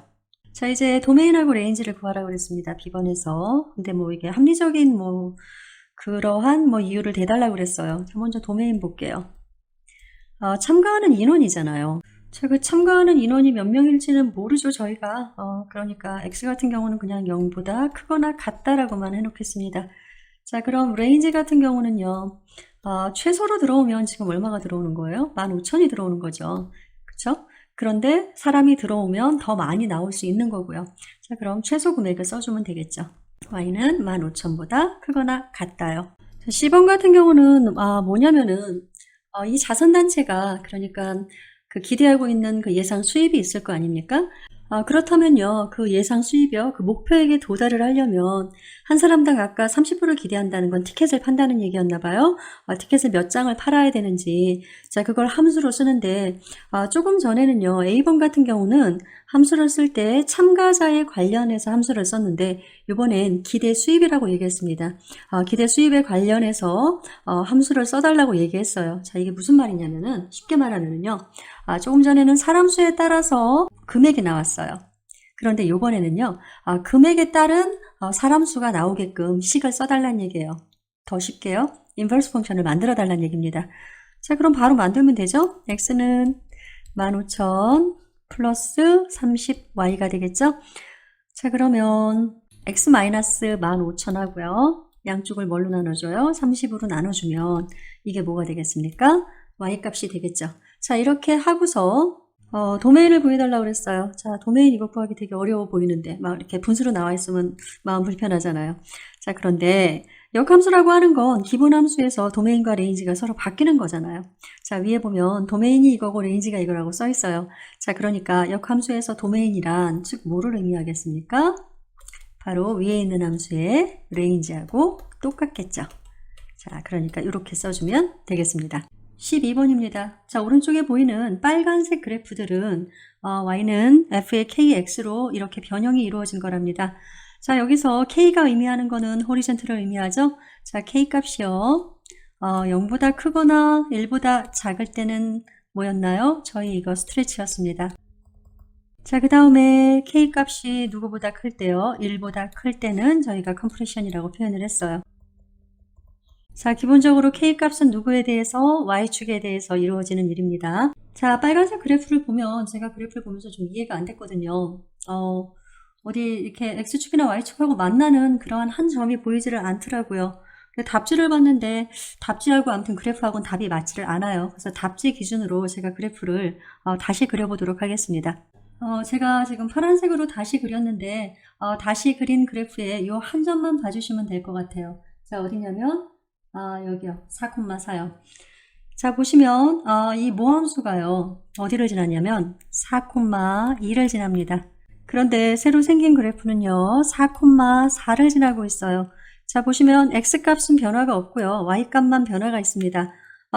자, 이제 도메인하고 레인지를 구하라고 그랬습니다. B번에서. 근데 뭐 이게 합리적인 그러한 이유를 대달라고 그랬어요. 자, 먼저 도메인 볼게요. 참가하는 인원이잖아요. 자, 그 참가하는 인원이 몇 명일지는 모르죠, 저희가. 그러니까 x 같은 경우는 그냥 0보다 크거나 같다라고만 해놓겠습니다. 자, 그럼 레인지 같은 경우는요, 최소로 들어오면 지금 얼마가 들어오는 거예요? 15,000이 들어오는 거죠. 그쵸? 그런데 사람이 들어오면 더 많이 나올 수 있는 거고요. 자, 그럼 최소 금액을 써주면 되겠죠. y는 15,000보다 크거나 같다요. 자, C번 같은 경우는 뭐냐면은 이 자선단체가 그러니까 그 기대하고 있는 그 예상 수입이 있을 거 아닙니까? 그렇다면요, 그 예상 수입이요, 그 목표액에 도달을 하려면 한 사람당 아까 30불을 기대한다는 건 티켓을 판다는 얘기였나 봐요. 티켓을 몇 장을 팔아야 되는지, 자, 그걸 함수로 쓰는데 조금 전에는요, A번 같은 경우는 함수를 쓸 때 참가자에 관련해서 함수를 썼는데 이번엔 기대 수입이라고 얘기했습니다. 기대 수입에 관련해서 함수를 써달라고 얘기했어요. 자, 이게 무슨 말이냐면은 쉽게 말하면은요, 조금 전에는 사람 수에 따라서 금액이 나왔어요. 그런데 이번에는요, 금액에 따른 사람 수가 나오게끔 식을 써달라는 얘기예요. 더 쉽게요, 인버스 펑션을 만들어 달라는 얘기입니다. 자, 그럼 바로 만들면 되죠? x는 15,000 플러스 30y가 되겠죠? 자, 그러면 x 마이너스 15,000 하고요. 양쪽을 뭘로 나눠줘요? 30으로 나눠주면 이게 뭐가 되겠습니까? y 값이 되겠죠. 자, 이렇게 하고서 도메인을 구해달라고 그랬어요. 자, 도메인 이거 구하기 되게 어려워 보이는데 막 이렇게 분수로 나와 있으면 마음 불편하잖아요. 자, 그런데 역함수라고 하는 건 기본 함수에서 도메인과 레인지가 서로 바뀌는 거잖아요. 자, 위에 보면 도메인이 이거고 레인지가 이거라고 써 있어요. 자, 그러니까 역함수에서 도메인이란 즉 뭐를 의미하겠습니까? 바로 위에 있는 함수의 레인지하고 똑같겠죠. 자, 그러니까 이렇게 써주면 되겠습니다. 12번입니다. 자, 오른쪽에 보이는 빨간색 그래프들은 y는 f의 kx로 이렇게 변형이 이루어진 거랍니다. 자, 여기서 k가 의미하는 거는 호리젠트를 의미하죠. 자, k 값이요. 0보다 크거나 1보다 작을 때는 뭐였나요? 저희 이거 스트레치였습니다. 자, 그 다음에 k 값이 누구보다 클 때요. 1보다 클 때는 저희가 컴프레션이라고 표현을 했어요. 자, 기본적으로 K값은 누구에 대해서 Y축에 대해서 이루어지는 일입니다. 자, 빨간색 그래프를 보면 제가 그래프를 보면서 좀 이해가 안 됐거든요. 어디 이렇게 X축이나 Y축하고 만나는 그러한 한 점이 보이지를 않더라고요. 답지를 봤는데 답지하고 아무튼 그래프하고는 답이 맞지를 않아요. 그래서 답지 기준으로 제가 그래프를 다시 그려보도록 하겠습니다. 제가 지금 파란색으로 다시 그렸는데 다시 그린 그래프에 이 한 점만 봐주시면 될 것 같아요. 자, 어디냐면 여기요. 4,4요. 자, 보시면 이 모함수가요. 어디를 지났냐면 4,2를 지납니다. 그런데 새로 생긴 그래프는요. 4,4를 지나고 있어요. 자, 보시면 x값은 변화가 없고요. y값만 변화가 있습니다.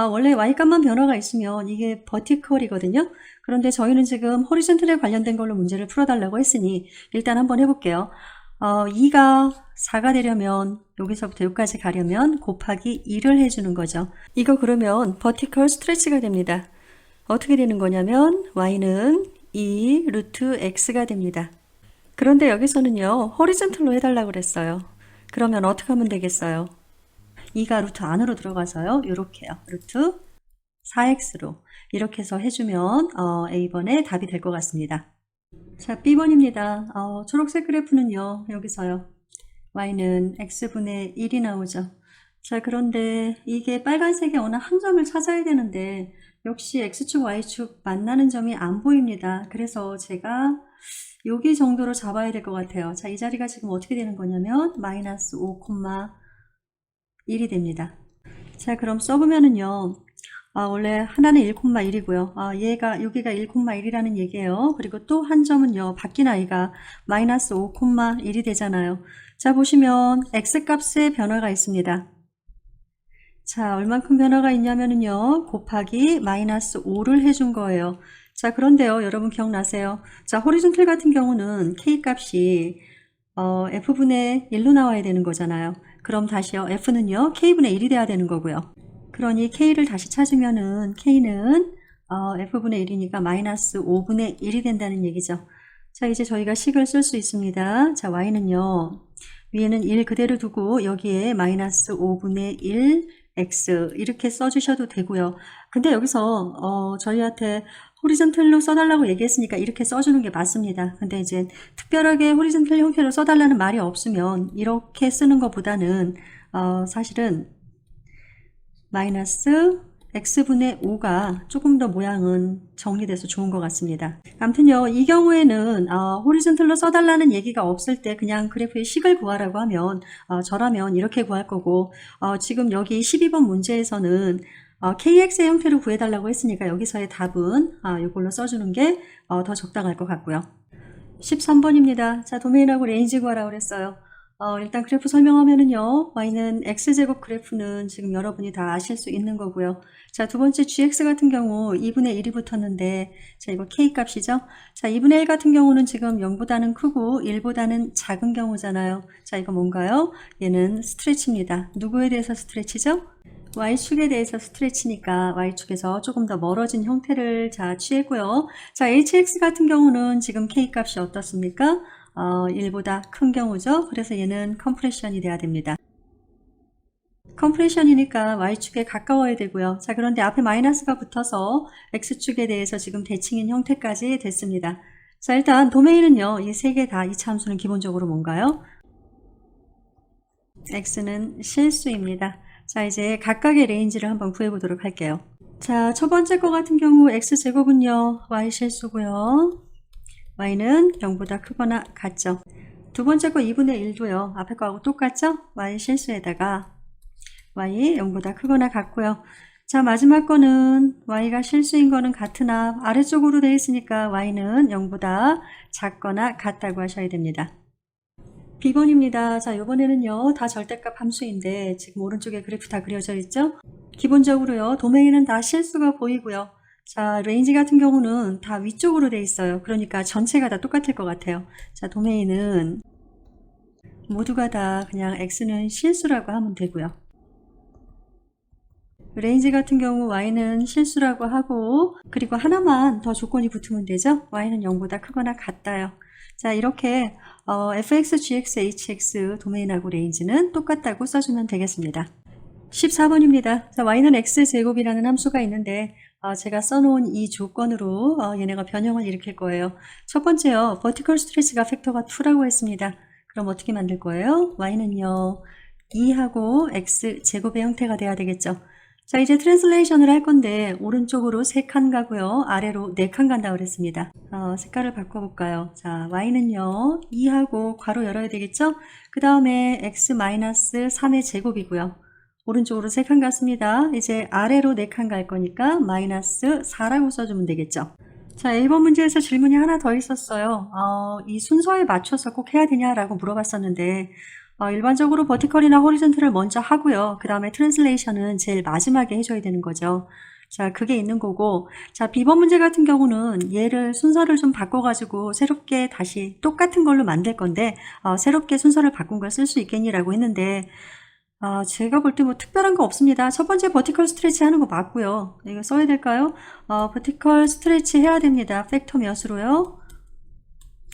원래 y값만 변화가 있으면 이게 버티컬이거든요. 그런데 저희는 지금 호리존털에 관련된 걸로 문제를 풀어달라고 했으니 일단 한번 해볼게요. 2가 4가 되려면 여기서부터 여기까지 가려면 곱하기 2를 해주는 거죠. 이거 그러면 버티컬 스트레치가 됩니다. 어떻게 되는 거냐면 y는 2 루트 x가 됩니다. 그런데 여기서는요. 호리존털로 해달라고 그랬어요. 그러면 어떻게 하면 되겠어요? 2가 루트 안으로 들어가서요. 이렇게요. 루트 4x로 이렇게 해서 해주면 A번의 답이 될 것 같습니다. 자, B번입니다. 초록색 그래프는요. 여기서요. y는 x분의 1이 나오죠. 자, 그런데 이게 빨간색의 어느 한 점을 찾아야 되는데 역시 x축, y축 만나는 점이 안 보입니다. 그래서 제가 여기 정도로 잡아야 될 것 같아요. 자, 이 자리가 지금 어떻게 되는 거냐면 마이너스 5,1이 됩니다. 자, 그럼 써보면은요. 원래 하나는 1,1이고요. 얘가 여기가 1,1이라는 얘기예요. 그리고 또 한 점은요. 바뀐 i가 마이너스 5,1이 되잖아요. 자, 보시면 x값의 변화가 있습니다. 자, 얼만큼 변화가 있냐면은요. 곱하기 마이너스 5를 해준 거예요. 자, 그런데요. 여러분 기억나세요? 자, 호리존털 같은 경우는 k값이 f분의 1로 나와야 되는 거잖아요. 그럼 다시요. f는요. k분의 1이 돼야 되는 거고요. 그러니 k를 다시 찾으면은 k는 f분의 1이니까 마이너스 5분의 1이 된다는 얘기죠. 자, 이제 저희가 식을 쓸 수 있습니다. 자, y는요. 위에는 1 그대로 두고 여기에 마이너스 5분의 1 x 이렇게 써주셔도 되고요. 근데 여기서 저희한테 호리존털로 써달라고 얘기했으니까 이렇게 써주는 게 맞습니다. 근데 이제 특별하게 호리존털 형태로 써달라는 말이 없으면 이렇게 쓰는 것보다는 사실은 마이너스 x분의 5가 조금 더 모양은 정리돼서 좋은 것 같습니다. 아무튼요, 이 경우에는 호리존털로 써달라는 얘기가 없을 때 그냥 그래프의 식을 구하라고 하면 저라면 이렇게 구할 거고 지금 여기 12번 문제에서는 kx의 형태로 구해달라고 했으니까 여기서의 답은 이걸로 써주는 게 더 적당할 것 같고요. 13번입니다. 자, 도메인하고 레인지 구하라고 그랬어요. 일단 그래프 설명하면은요. y는 x제곱 그래프는 지금 여러분이 다 아실 수 있는 거고요. 자, 두 번째 gx 같은 경우 2분의 1이 붙었는데 자, 이거 k값이죠. 자, 2분의 1 같은 경우는 지금 0보다는 크고 1보다는 작은 경우잖아요. 자, 이거 뭔가요? 얘는 스트레치입니다. 누구에 대해서 스트레치죠? y축에 대해서 스트레치니까 y축에서 조금 더 멀어진 형태를 취했고요. 자, hx 같은 경우는 지금 k값이 어떻습니까? 1보다 큰 경우죠. 그래서 얘는 컴프레션이 돼야 됩니다. 컴프레션이니까 y축에 가까워야 되고요. 자, 그런데 앞에 마이너스가 붙어서 x축에 대해서 지금 대칭인 형태까지 됐습니다. 자, 일단 도메인은요. 이 세 개 다 이 참수는 기본적으로 뭔가요? x는 실수입니다. 자, 이제 각각의 레인지를 한번 구해보도록 할게요. 자, 첫 번째 거 같은 경우 x제곱은요. y 실수고요. y는 0보다 크거나 같죠. 두 번째 거 2분의 1도요. 앞에 거하고 똑같죠? y 실수에다가 y 0보다 크거나 같고요. 자, 마지막 거는 y가 실수인 거는 같으나 아래쪽으로 되어 있으니까 y는 0보다 작거나 같다고 하셔야 됩니다. B번입니다. 자, 이번에는요. 다 절대값 함수인데 지금 오른쪽에 그래프 다 그려져 있죠? 기본적으로요. 도메인은 다 실수가 보이고요. 자, 레인지 같은 경우는 다 위쪽으로 돼 있어요. 그러니까 전체가 다 똑같을 것 같아요. 자, 도메인은 모두가 다 그냥 x는 실수라고 하면 되고요. 레인지 같은 경우 y는 실수라고 하고 그리고 하나만 더 조건이 붙으면 되죠. y는 0보다 크거나 같다요. 자, 이렇게 fx, gx, hx 도메인하고 레인지는 똑같다고 써주면 되겠습니다. 14번입니다. 자, y는 x제곱이라는 함수가 있는데 제가 써놓은 이 조건으로 얘네가 변형을 일으킬 거예요. 첫 번째요. 버티컬 스트레스가 팩터가 2라고 했습니다. 그럼 어떻게 만들 거예요? y는요. 2하고 x제곱의 형태가 돼야 되겠죠. 자, 이제 트랜슬레이션을 할 건데 오른쪽으로 3칸 가고요. 아래로 4칸 간다고 그랬습니다. 색깔을 바꿔볼까요? 자, y는요. 2하고 괄호 열어야 되겠죠? 그 다음에 x-3의 제곱이고요. 오른쪽으로 3칸 갔습니다. 이제 아래로 4칸 갈 거니까 마이너스 4라고 써주면 되겠죠. 자, 1번 문제에서 질문이 하나 더 있었어요. 이 순서에 맞춰서 꼭 해야 되냐라고 물어봤었는데 일반적으로 버티컬이나 호리존털을 먼저 하고요. 그 다음에 트랜슬레이션은 제일 마지막에 해줘야 되는 거죠. 자, 그게 있는 거고, 자, B번 문제 같은 경우는 얘를 순서를 좀 바꿔가지고 새롭게 다시 똑같은 걸로 만들 건데 새롭게 순서를 바꾼 걸 쓸 수 있겠니라고 했는데 제가 볼 때 뭐 특별한 거 없습니다. 첫 번째 버티컬 스트레치 하는 거 맞고요. 이거 써야 될까요? 버티컬 스트레치 해야 됩니다. 팩터 몇으로요?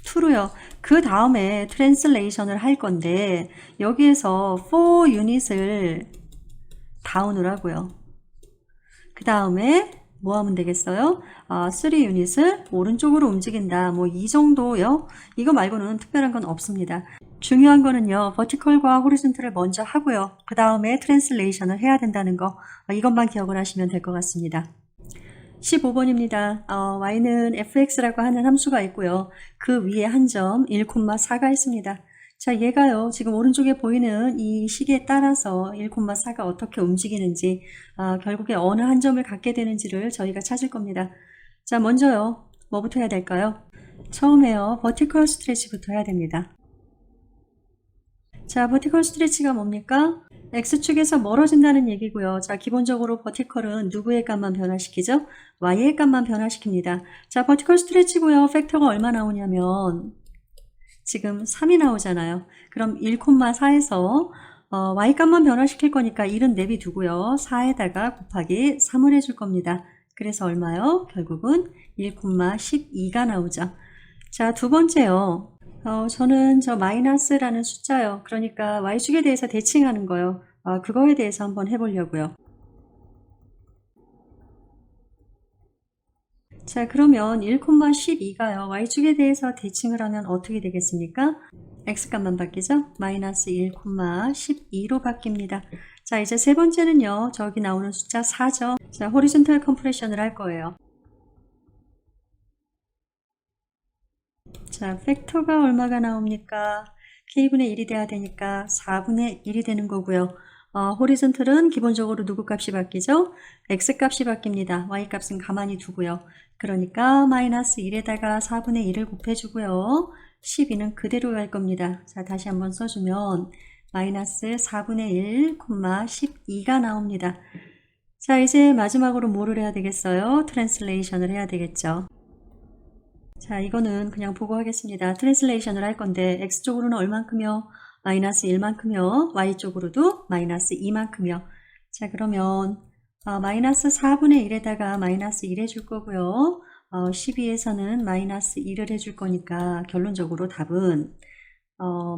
2로요. 그 다음에 트랜슬레이션을 할 건데 여기에서 4 유닛을 다운을 하고요. 그 다음에 뭐 하면 되겠어요? 3 유닛을 오른쪽으로 움직인다. 뭐 이 정도요. 이거 말고는 특별한 건 없습니다. 중요한 거는요. 버티컬과 호리존털을 먼저 하고요. 그 다음에 트랜슬레이션을 해야 된다는 거. 이것만 기억을 하시면 될 것 같습니다. 15번입니다. y는 fx라고 하는 함수가 있고요. 그 위에 한 점 1,4가 있습니다. 자, 얘가요. 지금 오른쪽에 보이는 이 식에 따라서 1,4가 어떻게 움직이는지 결국에 어느 한 점을 갖게 되는지를 저희가 찾을 겁니다. 자, 먼저요. 뭐부터 해야 될까요? 처음에요. 버티컬 스트레치부터 해야 됩니다. 자, 버티컬 스트레치가 뭡니까? X축에서 멀어진다는 얘기고요. 자, 기본적으로 버티컬은 누구의 값만 변화시키죠? Y의 값만 변화시킵니다. 자, 버티컬 스트레치고요. 팩터가 얼마 나오냐면 지금 3이 나오잖아요. 그럼 1,4에서 Y 값만 변화시킬 거니까 1은 내비두고요. 4에다가 곱하기 3을 해줄 겁니다. 그래서 얼마요? 결국은 1,12가 나오죠. 자, 두 번째요. 저는 저 마이너스라는 숫자요. 그러니까 y축에 대해서 대칭하는 거요. 그거에 대해서 한번 해보려고요. 자, 그러면 1,12가요. y축에 대해서 대칭을 하면 어떻게 되겠습니까? x값만 바뀌죠? 마이너스 1,12로 바뀝니다. 자, 이제 세 번째는요. 저기 나오는 숫자 4죠. 자, 호리존털 컴프레션을 할 거예요. 자, 팩터가 얼마가 나옵니까? k분의 1이 돼야 되니까 4분의 1이 되는 거고요. 호리존털은 기본적으로 누구 값이 바뀌죠? x 값이 바뀝니다. y 값은 가만히 두고요. 그러니까 마이너스 1에다가 4분의 1을 곱해주고요. 12는 그대로 갈 겁니다. 자, 다시 한번 써주면 마이너스 4분의 1, 12가 나옵니다. 자, 이제 마지막으로 뭐를 해야 되겠어요? 트랜슬레이션을 해야 되겠죠. 자, 이거는 그냥 보고 하겠습니다. 트랜슬레이션을 할 건데 x쪽으로는 얼만큼요? 마이너스 1만큼요. y쪽으로도 마이너스 2만큼요. 자, 그러면 마이너스 4분의 1에다가 마이너스 1 해줄 거고요. 12에서는 마이너스 1을 해줄 거니까 결론적으로 답은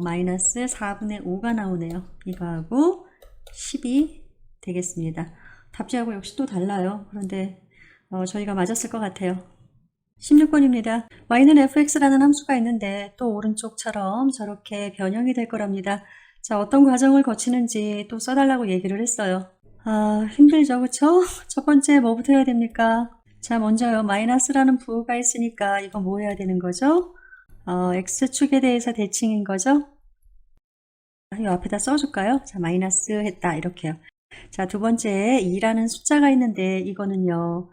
마이너스 4분의 5가 나오네요. 이거하고 10이 되겠습니다. 답지하고 역시 또 달라요. 그런데 저희가 맞았을 것 같아요. 16번입니다. y는 fx라는 함수가 있는데 또 오른쪽처럼 저렇게 변형이 될 거랍니다. 자, 어떤 과정을 거치는지 또 써달라고 얘기를 했어요. 힘들죠, 그쵸? 첫 번째 뭐부터 해야 됩니까? 자, 먼저요. 마이너스라는 부호가 있으니까 이거 뭐 해야 되는 거죠? x축에 대해서 대칭인 거죠? 이 앞에다 써줄까요? 자, 마이너스 했다 이렇게요. 자, 두 번째 2라는 숫자가 있는데 이거는요.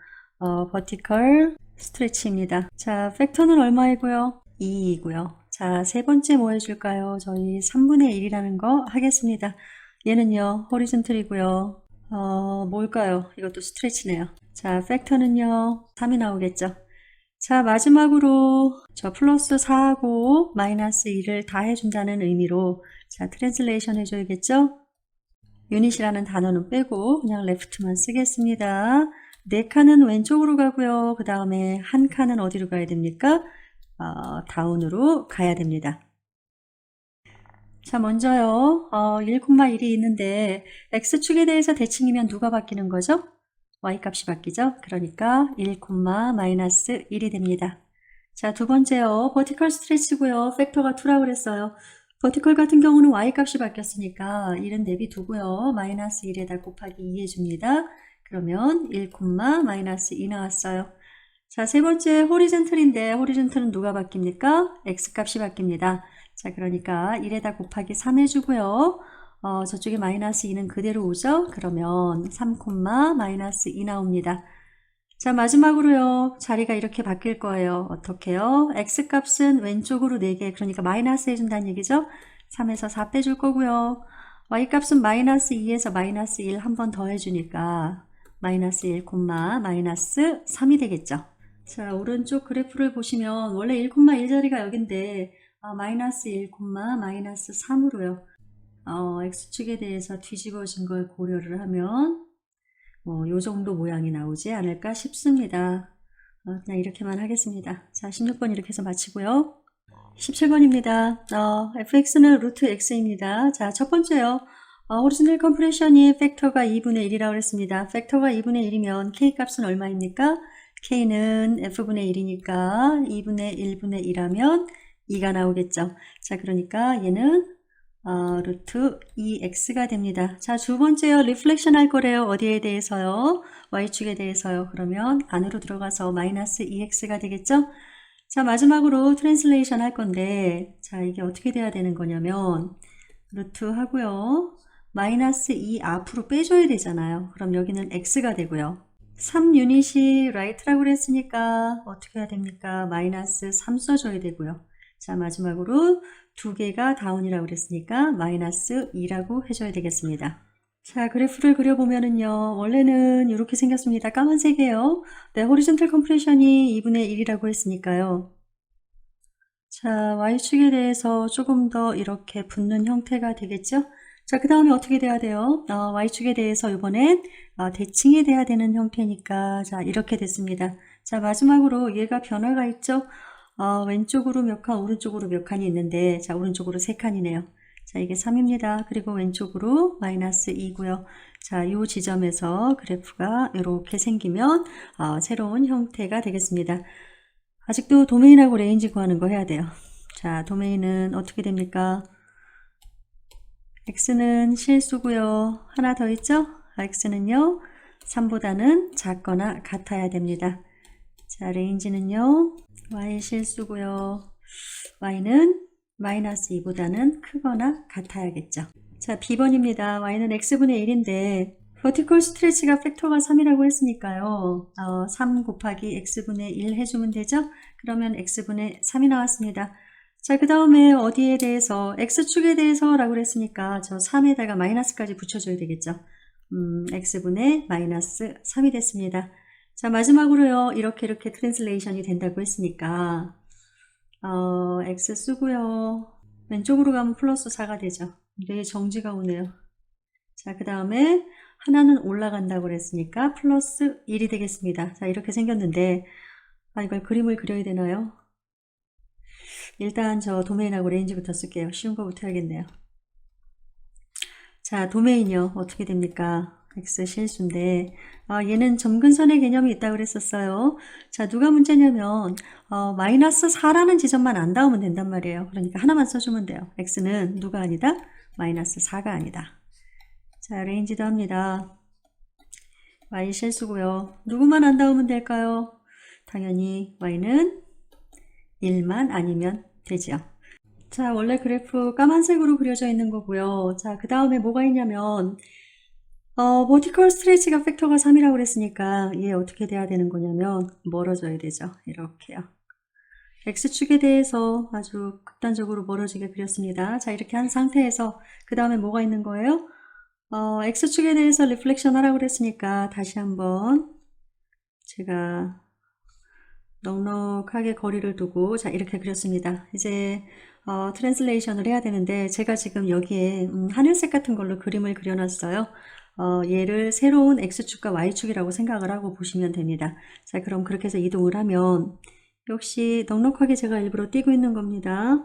버티컬 스트레치입니다. 자, 팩터는 얼마이고요? 2이고요. 자, 세 번째 뭐 해줄까요? 저희 3분의 1이라는 거 하겠습니다. 얘는요, 호리존털이고요. 뭘까요? 이것도 스트레치네요. 자, 팩터는요, 3이 나오겠죠. 자, 마지막으로 저 플러스 4하고 마이너스 2를 다 해준다는 의미로 자, 트랜슬레이션 해줘야겠죠? 유닛이라는 단어는 빼고 그냥 레프트만 쓰겠습니다. 4칸은 왼쪽으로 가고요. 그 다음에 한 칸은 어디로 가야 됩니까? 다운으로 가야 됩니다. 자, 먼저요. 1,1이 있는데 x축에 대해서 대칭이면 누가 바뀌는 거죠? y값이 바뀌죠? 그러니까 1,-1이 됩니다. 자, 두 번째요. 버티컬 스트레치고요. 팩터가 2라고 그랬어요. 버티컬 같은 경우는 y값이 바뀌었으니까 1은 내비두고요. 마이너스 1에다 곱하기 2 해줍니다. 그러면 1, 마이너스 2 나왔어요. 자, 세 번째 호리젠틀인데 호리젠틀은 누가 바뀝니까? x값이 바뀝니다. 자, 그러니까 1에다 곱하기 3 해주고요. 저쪽에 마이너스 2는 그대로 오죠? 그러면 3, 마이너스 2 나옵니다. 자, 마지막으로요. 자리가 이렇게 바뀔 거예요. 어떻게요? x값은 왼쪽으로 4개, 그러니까 마이너스 해준다는 얘기죠? 3에서 4 빼줄 거고요. y값은 마이너스 2에서 마이너스 1 한 번 더 해주니까 마이너스 1, 마이너스 3이 되겠죠. 자, 오른쪽 그래프를 보시면 원래 1, 1 자리가 여긴데 마이너스 1, 마이너스 3으로요. x축에 대해서 뒤집어진 걸 고려를 하면 요 정도 모양이 나오지 않을까 싶습니다. 그냥 이렇게만 하겠습니다. 자, 16번 이렇게 해서 마치고요. 17번입니다. fx는 루트 x입니다. 자, 첫 번째요. 오리지널 컴프레션이 팩터가 2분의 1이라고 했습니다. 팩터가 2분의 1이면 k 값은 얼마입니까? k는 f분의 1이니까 2분의 1분의 1하면 2가 나오겠죠. 자, 그러니까 얘는 루트 2x가 됩니다. 자, 두 번째요. 리플렉션 할 거래요. 어디에 대해서요? y축에 대해서요. 그러면 안으로 들어가서 마이너스 2x가 되겠죠? 자, 마지막으로 트랜슬레이션 할 건데, 자, 이게 어떻게 돼야 되는 거냐면 루트 하고요. 마이너스 2 앞으로 빼줘야 되잖아요. 그럼 여기는 x가 되고요. 3유닛이 right라고 그랬으니까 어떻게 해야 됩니까? 마이너스 3 써줘야 되고요. 자, 마지막으로 두 개가 다운이라고 그랬으니까 마이너스 2라고 해줘야 되겠습니다. 자, 그래프를 그려보면은요, 원래는 이렇게 생겼습니다. 까만색이에요. 네, 호리존탈 컴프레션이 2분의 1이라고 했으니까요. 자, y축에 대해서 조금 더 이렇게 붙는 형태가 되겠죠? 자, 그 다음에 어떻게 돼야 돼요? y축에 대해서 이번엔 대칭이 돼야 되는 형태니까, 자, 이렇게 됐습니다. 자, 마지막으로 얘가 변화가 있죠? 왼쪽으로 몇 칸, 오른쪽으로 몇 칸이 있는데, 자, 오른쪽으로 3칸이네요. 자, 이게 3입니다. 그리고 왼쪽으로 마이너스 2고요. 자, 이 지점에서 그래프가 이렇게 생기면 새로운 형태가 되겠습니다. 아직도 도메인하고 레인지 구하는 거 해야 돼요. 자, 도메인은 어떻게 됩니까? x는 실수고요. 하나 더 있죠? x는요, 3보다는 작거나 같아야 됩니다. 자, 레인지는요, y 실수고요. y는 마이너스 2보다는 크거나 같아야겠죠. 자, B번입니다. y는 x분의 1인데 vertical stretch가 팩터가 3이라고 했으니까요. 3 곱하기 x분의 1 해주면 되죠? 그러면 x분의 3이 나왔습니다. 자, 그 다음에 어디에 대해서 x축에 대해서 라고 했으니까 저 3에다가 마이너스까지 붙여줘야 되겠죠. x분의 마이너스 3이 됐습니다. 자, 마지막으로요. 이렇게 트랜슬레이션이 된다고 했으니까 x 쓰고요. 왼쪽으로 가면 플러스 4가 되죠. 네, 정지가 오네요. 자, 그 다음에 하나는 올라간다고 그랬으니까 플러스 1이 되겠습니다. 자, 이렇게 생겼는데 이걸 그림을 그려야 되나요? 일단 저 도메인하고 레인지부터 쓸게요. 쉬운 거부터 해야겠네요. 자, 도메인이요. 어떻게 됩니까? x 실수인데 얘는 점근선의 개념이 있다고 그랬었어요. 자, 누가 문제냐면 마이너스 4라는 지점만 안 닿으면 된단 말이에요. 그러니까 하나만 써주면 돼요. x는 누가 아니다? 마이너스 4가 아니다. 자, 레인지도 합니다. y 실수고요. 누구만 안 닿으면 될까요? 당연히 y는 1만 아니면 되죠. 자, 원래 그래프 까만색으로 그려져 있는 거고요. 자, 그 다음에 뭐가 있냐면 버티컬 스트레치가 팩터가 3이라고 그랬으니까 얘 어떻게 돼야 되는 거냐면 멀어져야 되죠. 이렇게요. x축에 대해서 아주 극단적으로 멀어지게 그렸습니다. 자, 이렇게 한 상태에서 그 다음에 뭐가 있는 거예요? x축에 대해서 리플렉션 하라고 그랬으니까 다시 한번 제가 넉넉하게 거리를 두고 자, 이렇게 그렸습니다. 이제 트랜슬레이션을 해야 되는데 제가 지금 여기에 하늘색 같은 걸로 그림을 그려놨어요. 얘를 새로운 x축과 y축이라고 생각을 하고 보시면 됩니다. 자, 그럼 그렇게 해서 이동을 하면 역시 넉넉하게 제가 일부러 띄고 있는 겁니다.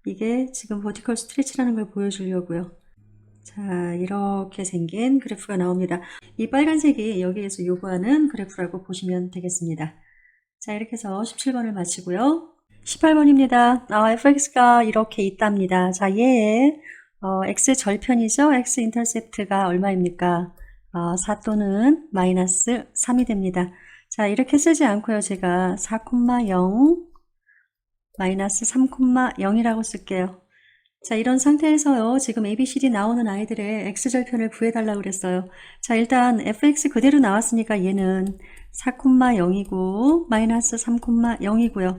이게 지금 버티컬 스트레치라는 걸 보여주려고요. 자, 이렇게 생긴 그래프가 나옵니다. 이 빨간색이 여기에서 요구하는 그래프라고 보시면 되겠습니다. 자, 이렇게 해서 17번을 마치고요. 18번입니다. fx가 이렇게 있답니다. 자, 얘의 x 절편이죠. x 인터셉트가 얼마입니까? 4 또는 마이너스 3이 됩니다. 자, 이렇게 쓰지 않고요. 제가 4,0 마이너스 3,0이라고 쓸게요. 자, 이런 상태에서요. 지금 ABCD 나오는 아이들의 x절편을 구해달라고 그랬어요. 자, 일단 fx 그대로 나왔으니까 얘는 4,0이고 마이너스 3,0이고요.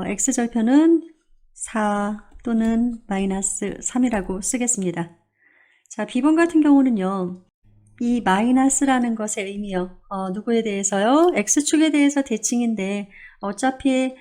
x절편은 4 또는 마이너스 3이라고 쓰겠습니다. 자, B번 같은 경우는요. 이 마이너스라는 것의 의미요. 누구에 대해서요? x축에 대해서 대칭인데 어차피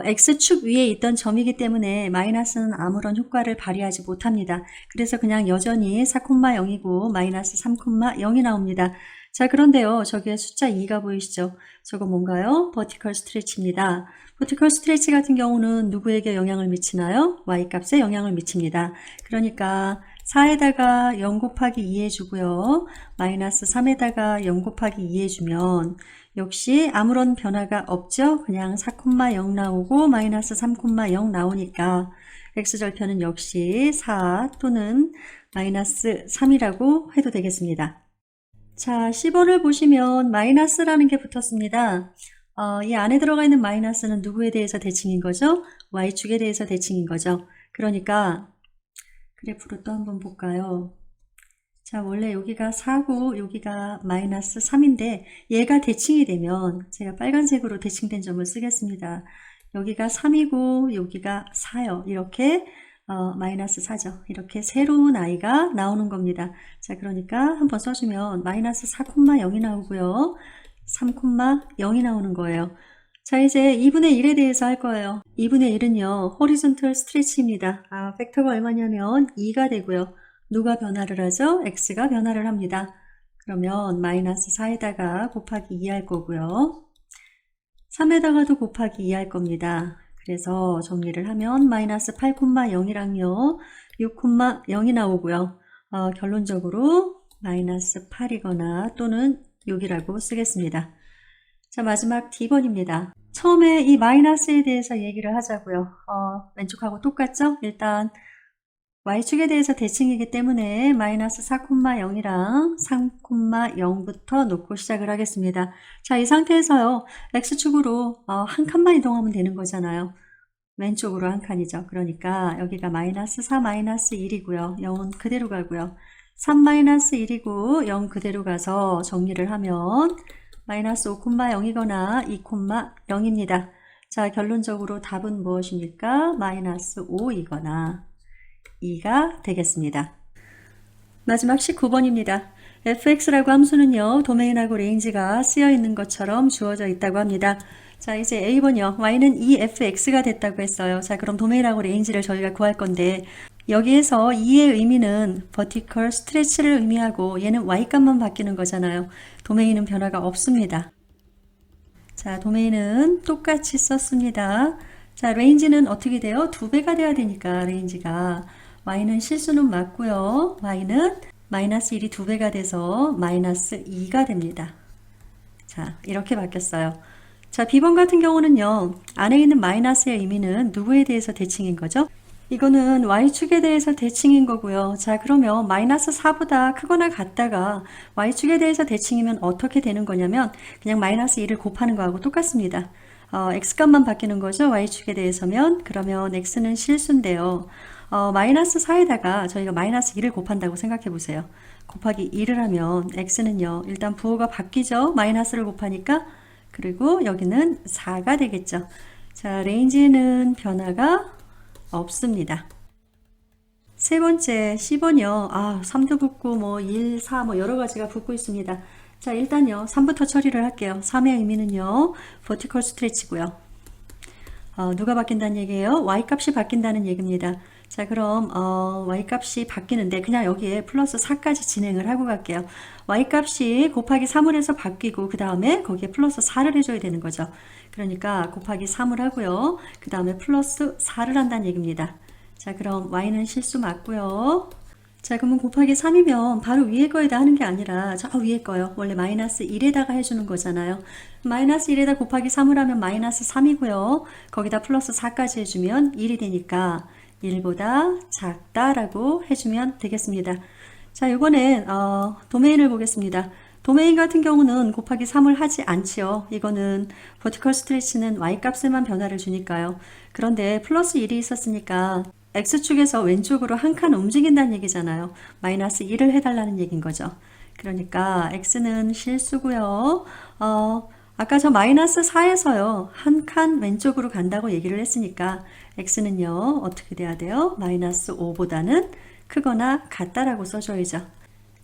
x축 위에 있던 점이기 때문에 마이너스는 아무런 효과를 발휘하지 못합니다. 그래서 그냥 여전히 4,0이고 마이너스 3,0이 나옵니다. 자, 그런데요. 저기에 숫자 2가 보이시죠? 저거 뭔가요? 버티컬 스트레치입니다. 버티컬 스트레치 같은 경우는 누구에게 영향을 미치나요? y값에 영향을 미칩니다. 그러니까 4에다가 0 곱하기 2 해주고요. 마이너스 3에다가 0 곱하기 2 해주면 역시 아무런 변화가 없죠. 그냥 4,0 나오고 마이너스 3,0 나오니까 x절편은 역시 4 또는 마이너스 3이라고 해도 되겠습니다. 자, 10번을 보시면 마이너스라는 게 붙었습니다. 이 안에 들어가 있는 마이너스는 누구에 대해서 대칭인 거죠? y축에 대해서 대칭인 거죠. 그러니까 그래프로 또 한번 볼까요? 자, 원래 여기가 4고 여기가 마이너스 3인데 얘가 대칭이 되면 제가 빨간색으로 대칭된 점을 쓰겠습니다. 여기가 3이고 여기가 4요. 이렇게 마이너스 4죠. 이렇게 새로운 아이가 나오는 겁니다. 자, 그러니까 한번 써주면 마이너스 4,0이 나오고요. 3,0이 나오는 거예요. 자, 이제 2분의 1에 대해서 할 거예요. 2분의 1은요, 호리존털 스트레치입니다. 팩터가 얼마냐면 2가 되고요. 누가 변화를 하죠? x가 변화를 합니다. 그러면 마이너스 4에다가 곱하기 2 할 거고요. 3에다가도 곱하기 2 할 겁니다. 그래서 정리를 하면 마이너스 8,0이랑요, 6,0이 나오고요. 결론적으로 마이너스 8이거나 또는 6이라고 쓰겠습니다. 자, 마지막 D번입니다. 처음에 이 마이너스에 대해서 얘기를 하자고요. 왼쪽하고 똑같죠? 일단 y축에 대해서 대칭이기 때문에 마이너스 4,0이랑 3,0부터 놓고 시작을 하겠습니다. 자, 이 상태에서요. x축으로 한 칸만 이동하면 되는 거잖아요. 왼쪽으로 한 칸이죠. 그러니까 여기가 마이너스 4 마이너스 1이고요. 0은 그대로 가고요. 3 마이너스 1이고 0 그대로 가서 정리를 하면 마이너스 5,0이거나 2,0입니다. 자, 결론적으로 답은 무엇입니까? 마이너스 5이거나 2가 되겠습니다. 마지막 19번입니다. fx라고 함수는요, 도메인하고 레인지가 쓰여 있는 것처럼 주어져 있다고 합니다. 자, 이제 A번이요. y는 2fx가 됐다고 했어요. 자, 그럼 도메인하고 레인지를 저희가 구할 건데 여기에서 2의 의미는 vertical stretch를 의미하고 얘는 y값만 바뀌는 거잖아요. 도메인은 변화가 없습니다. 자, 도메인은 똑같이 썼습니다. 자, 레인지는 어떻게 돼요? 2배가 돼야 되니까 레인지가 y는 실수는 맞고요. y는 마이너스 1이 2배가 돼서 마이너스 2가 됩니다. 자, 이렇게 바뀌었어요. 자, B번 같은 경우는요. 안에 있는 마이너스의 의미는 누구에 대해서 대칭인 거죠? 이거는 y축에 대해서 대칭인 거고요. 자, 그러면 마이너스 4보다 크거나 같다가 y축에 대해서 대칭이면 어떻게 되는 거냐면 그냥 마이너스 1을 곱하는 거하고 똑같습니다. x값만 바뀌는 거죠. y축에 대해서면. 그러면 x는 실수인데요. 마이너스 4에다가 저희가 마이너스 1을 곱한다고 생각해 보세요. 곱하기 1을 하면 x는요. 일단 부호가 바뀌죠. 마이너스를 곱하니까. 그리고 여기는 4가 되겠죠. 자, 레인지에는 변화가 없습니다. 세 번째 10번이요. 3도 붙고 뭐 1, 4 뭐 여러 가지가 붙고 있습니다. 자, 일단요. 3부터 처리를 할게요. 3의 의미는요. vertical stretch고요. 누가 바뀐다는 얘기예요? y값이 바뀐다는 얘기입니다. 자, 그럼 y값이 바뀌는데 그냥 여기에 플러스 4까지 진행을 하고 갈게요. y값이 곱하기 3을 해서 바뀌고 그 다음에 거기에 플러스 4를 해줘야 되는 거죠. 그러니까 곱하기 3을 하고요. 그 다음에 플러스 4를 한다는 얘기입니다. 자, 그럼 y는 실수 맞고요. 자, 그러면 곱하기 3이면 바로 위에 거에다 하는 게 아니라 저 위에 거요. 원래 마이너스 1에다가 해주는 거잖아요. 마이너스 1에다 곱하기 3을 하면 마이너스 3이고요. 거기다 플러스 4까지 해주면 1이 되니까 1보다 작다라고 해주면 되겠습니다. 자, 이번엔 도메인을 보겠습니다. 도메인 같은 경우는 곱하기 3을 하지 않지요. 이거는 버티컬 스트레치는 y값에만 변화를 주니까요. 그런데 플러스 1이 있었으니까 x축에서 왼쪽으로 한 칸 움직인다는 얘기잖아요. 마이너스 1을 해달라는 얘기인 거죠. 그러니까 x는 실수고요. 아까 저 마이너스 4에서요. 한 칸 왼쪽으로 간다고 얘기를 했으니까 x는요. 어떻게 돼야 돼요? 마이너스 5보다는 크거나 같다라고 써줘야죠.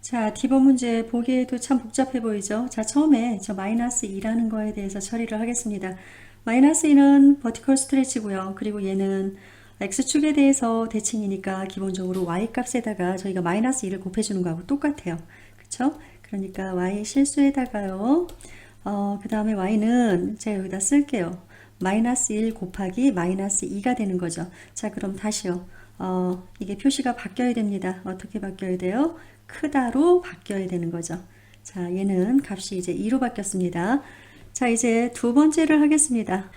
자, D번 문제 보기에도 참 복잡해 보이죠? 자, 처음에 저 마이너스 2라는 거에 대해서 처리를 하겠습니다. 마이너스 2는 버티컬 스트레치고요. 그리고 얘는 X축에 대해서 대칭이니까 기본적으로 Y 값에다가 저희가 마이너스 2를 곱해주는 거하고 똑같아요. 그쵸? 그러니까 Y 실수에다가요. 그 다음에 Y는 제가 여기다 쓸게요. 마이너스 1 곱하기 마이너스 2가 되는 거죠. 자, 그럼 다시요. 이게 표시가 바뀌어야 됩니다. 어떻게 바뀌어야 돼요? 크다로 바뀌어야 되는 거죠. 자, 얘는 값이 이제 2로 바뀌었습니다. 자, 이제 두 번째를 하겠습니다.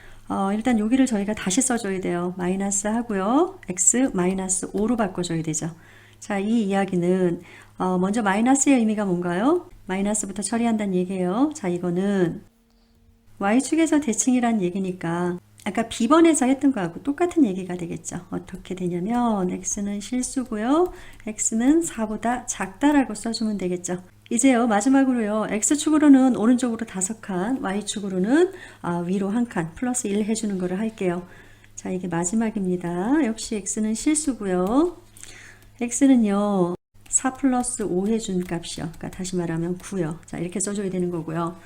일단 여기를 저희가 다시 써줘야 돼요. 마이너스 하고요. x 마이너스 5로 바꿔줘야 되죠. 자, 이 이야기는 먼저 마이너스의 의미가 뭔가요? 마이너스부터 처리한다는 얘기예요. 자, 이거는 y축에서 대칭이란 얘기니까 아까 B번에서 했던 거하고 똑같은 얘기가 되겠죠. 어떻게 되냐면 x는 실수고요. x는 4보다 작다라고 써주면 되겠죠. 이제요 마지막으로요 x축으로는 오른쪽으로 5칸, y축으로는 위로 1칸 플러스 1 해주는 거를 할게요. 자, 이게 마지막입니다. 역시 x는 실수고요. x는요 4 플러스 5 해준 값이요. 그러니까 다시 말하면 9요. 자, 이렇게 써줘야 되는 거고요.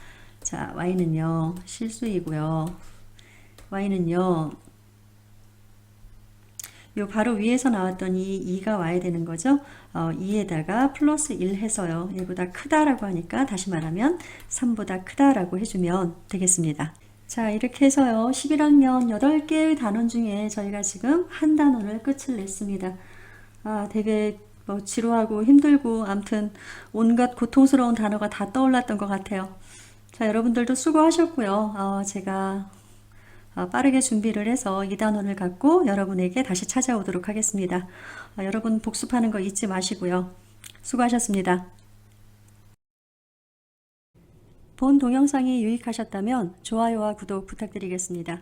자, y는요 실수이고요. y는요 요 바로 위에서 나왔던 이 2가 와야 되는 거죠. 2에다가 플러스 1 해서요. 얘보다 크다라고 하니까 다시 말하면 3보다 크다라고 해주면 되겠습니다. 자, 이렇게 해서요. 11학년 8개의 단원 중에 저희가 지금 한 단원을 끝을 냈습니다. 되게 뭐 지루하고 힘들고 아무튼 온갖 고통스러운 단어가 다 떠올랐던 것 같아요. 자, 여러분들도 수고하셨고요. 제가 빠르게 준비를 해서 이 단원을 갖고 여러분에게 다시 찾아오도록 하겠습니다. 여러분 복습하는 거 잊지 마시고요. 수고하셨습니다. 본 동영상이 유익하셨다면 좋아요와 구독 부탁드리겠습니다.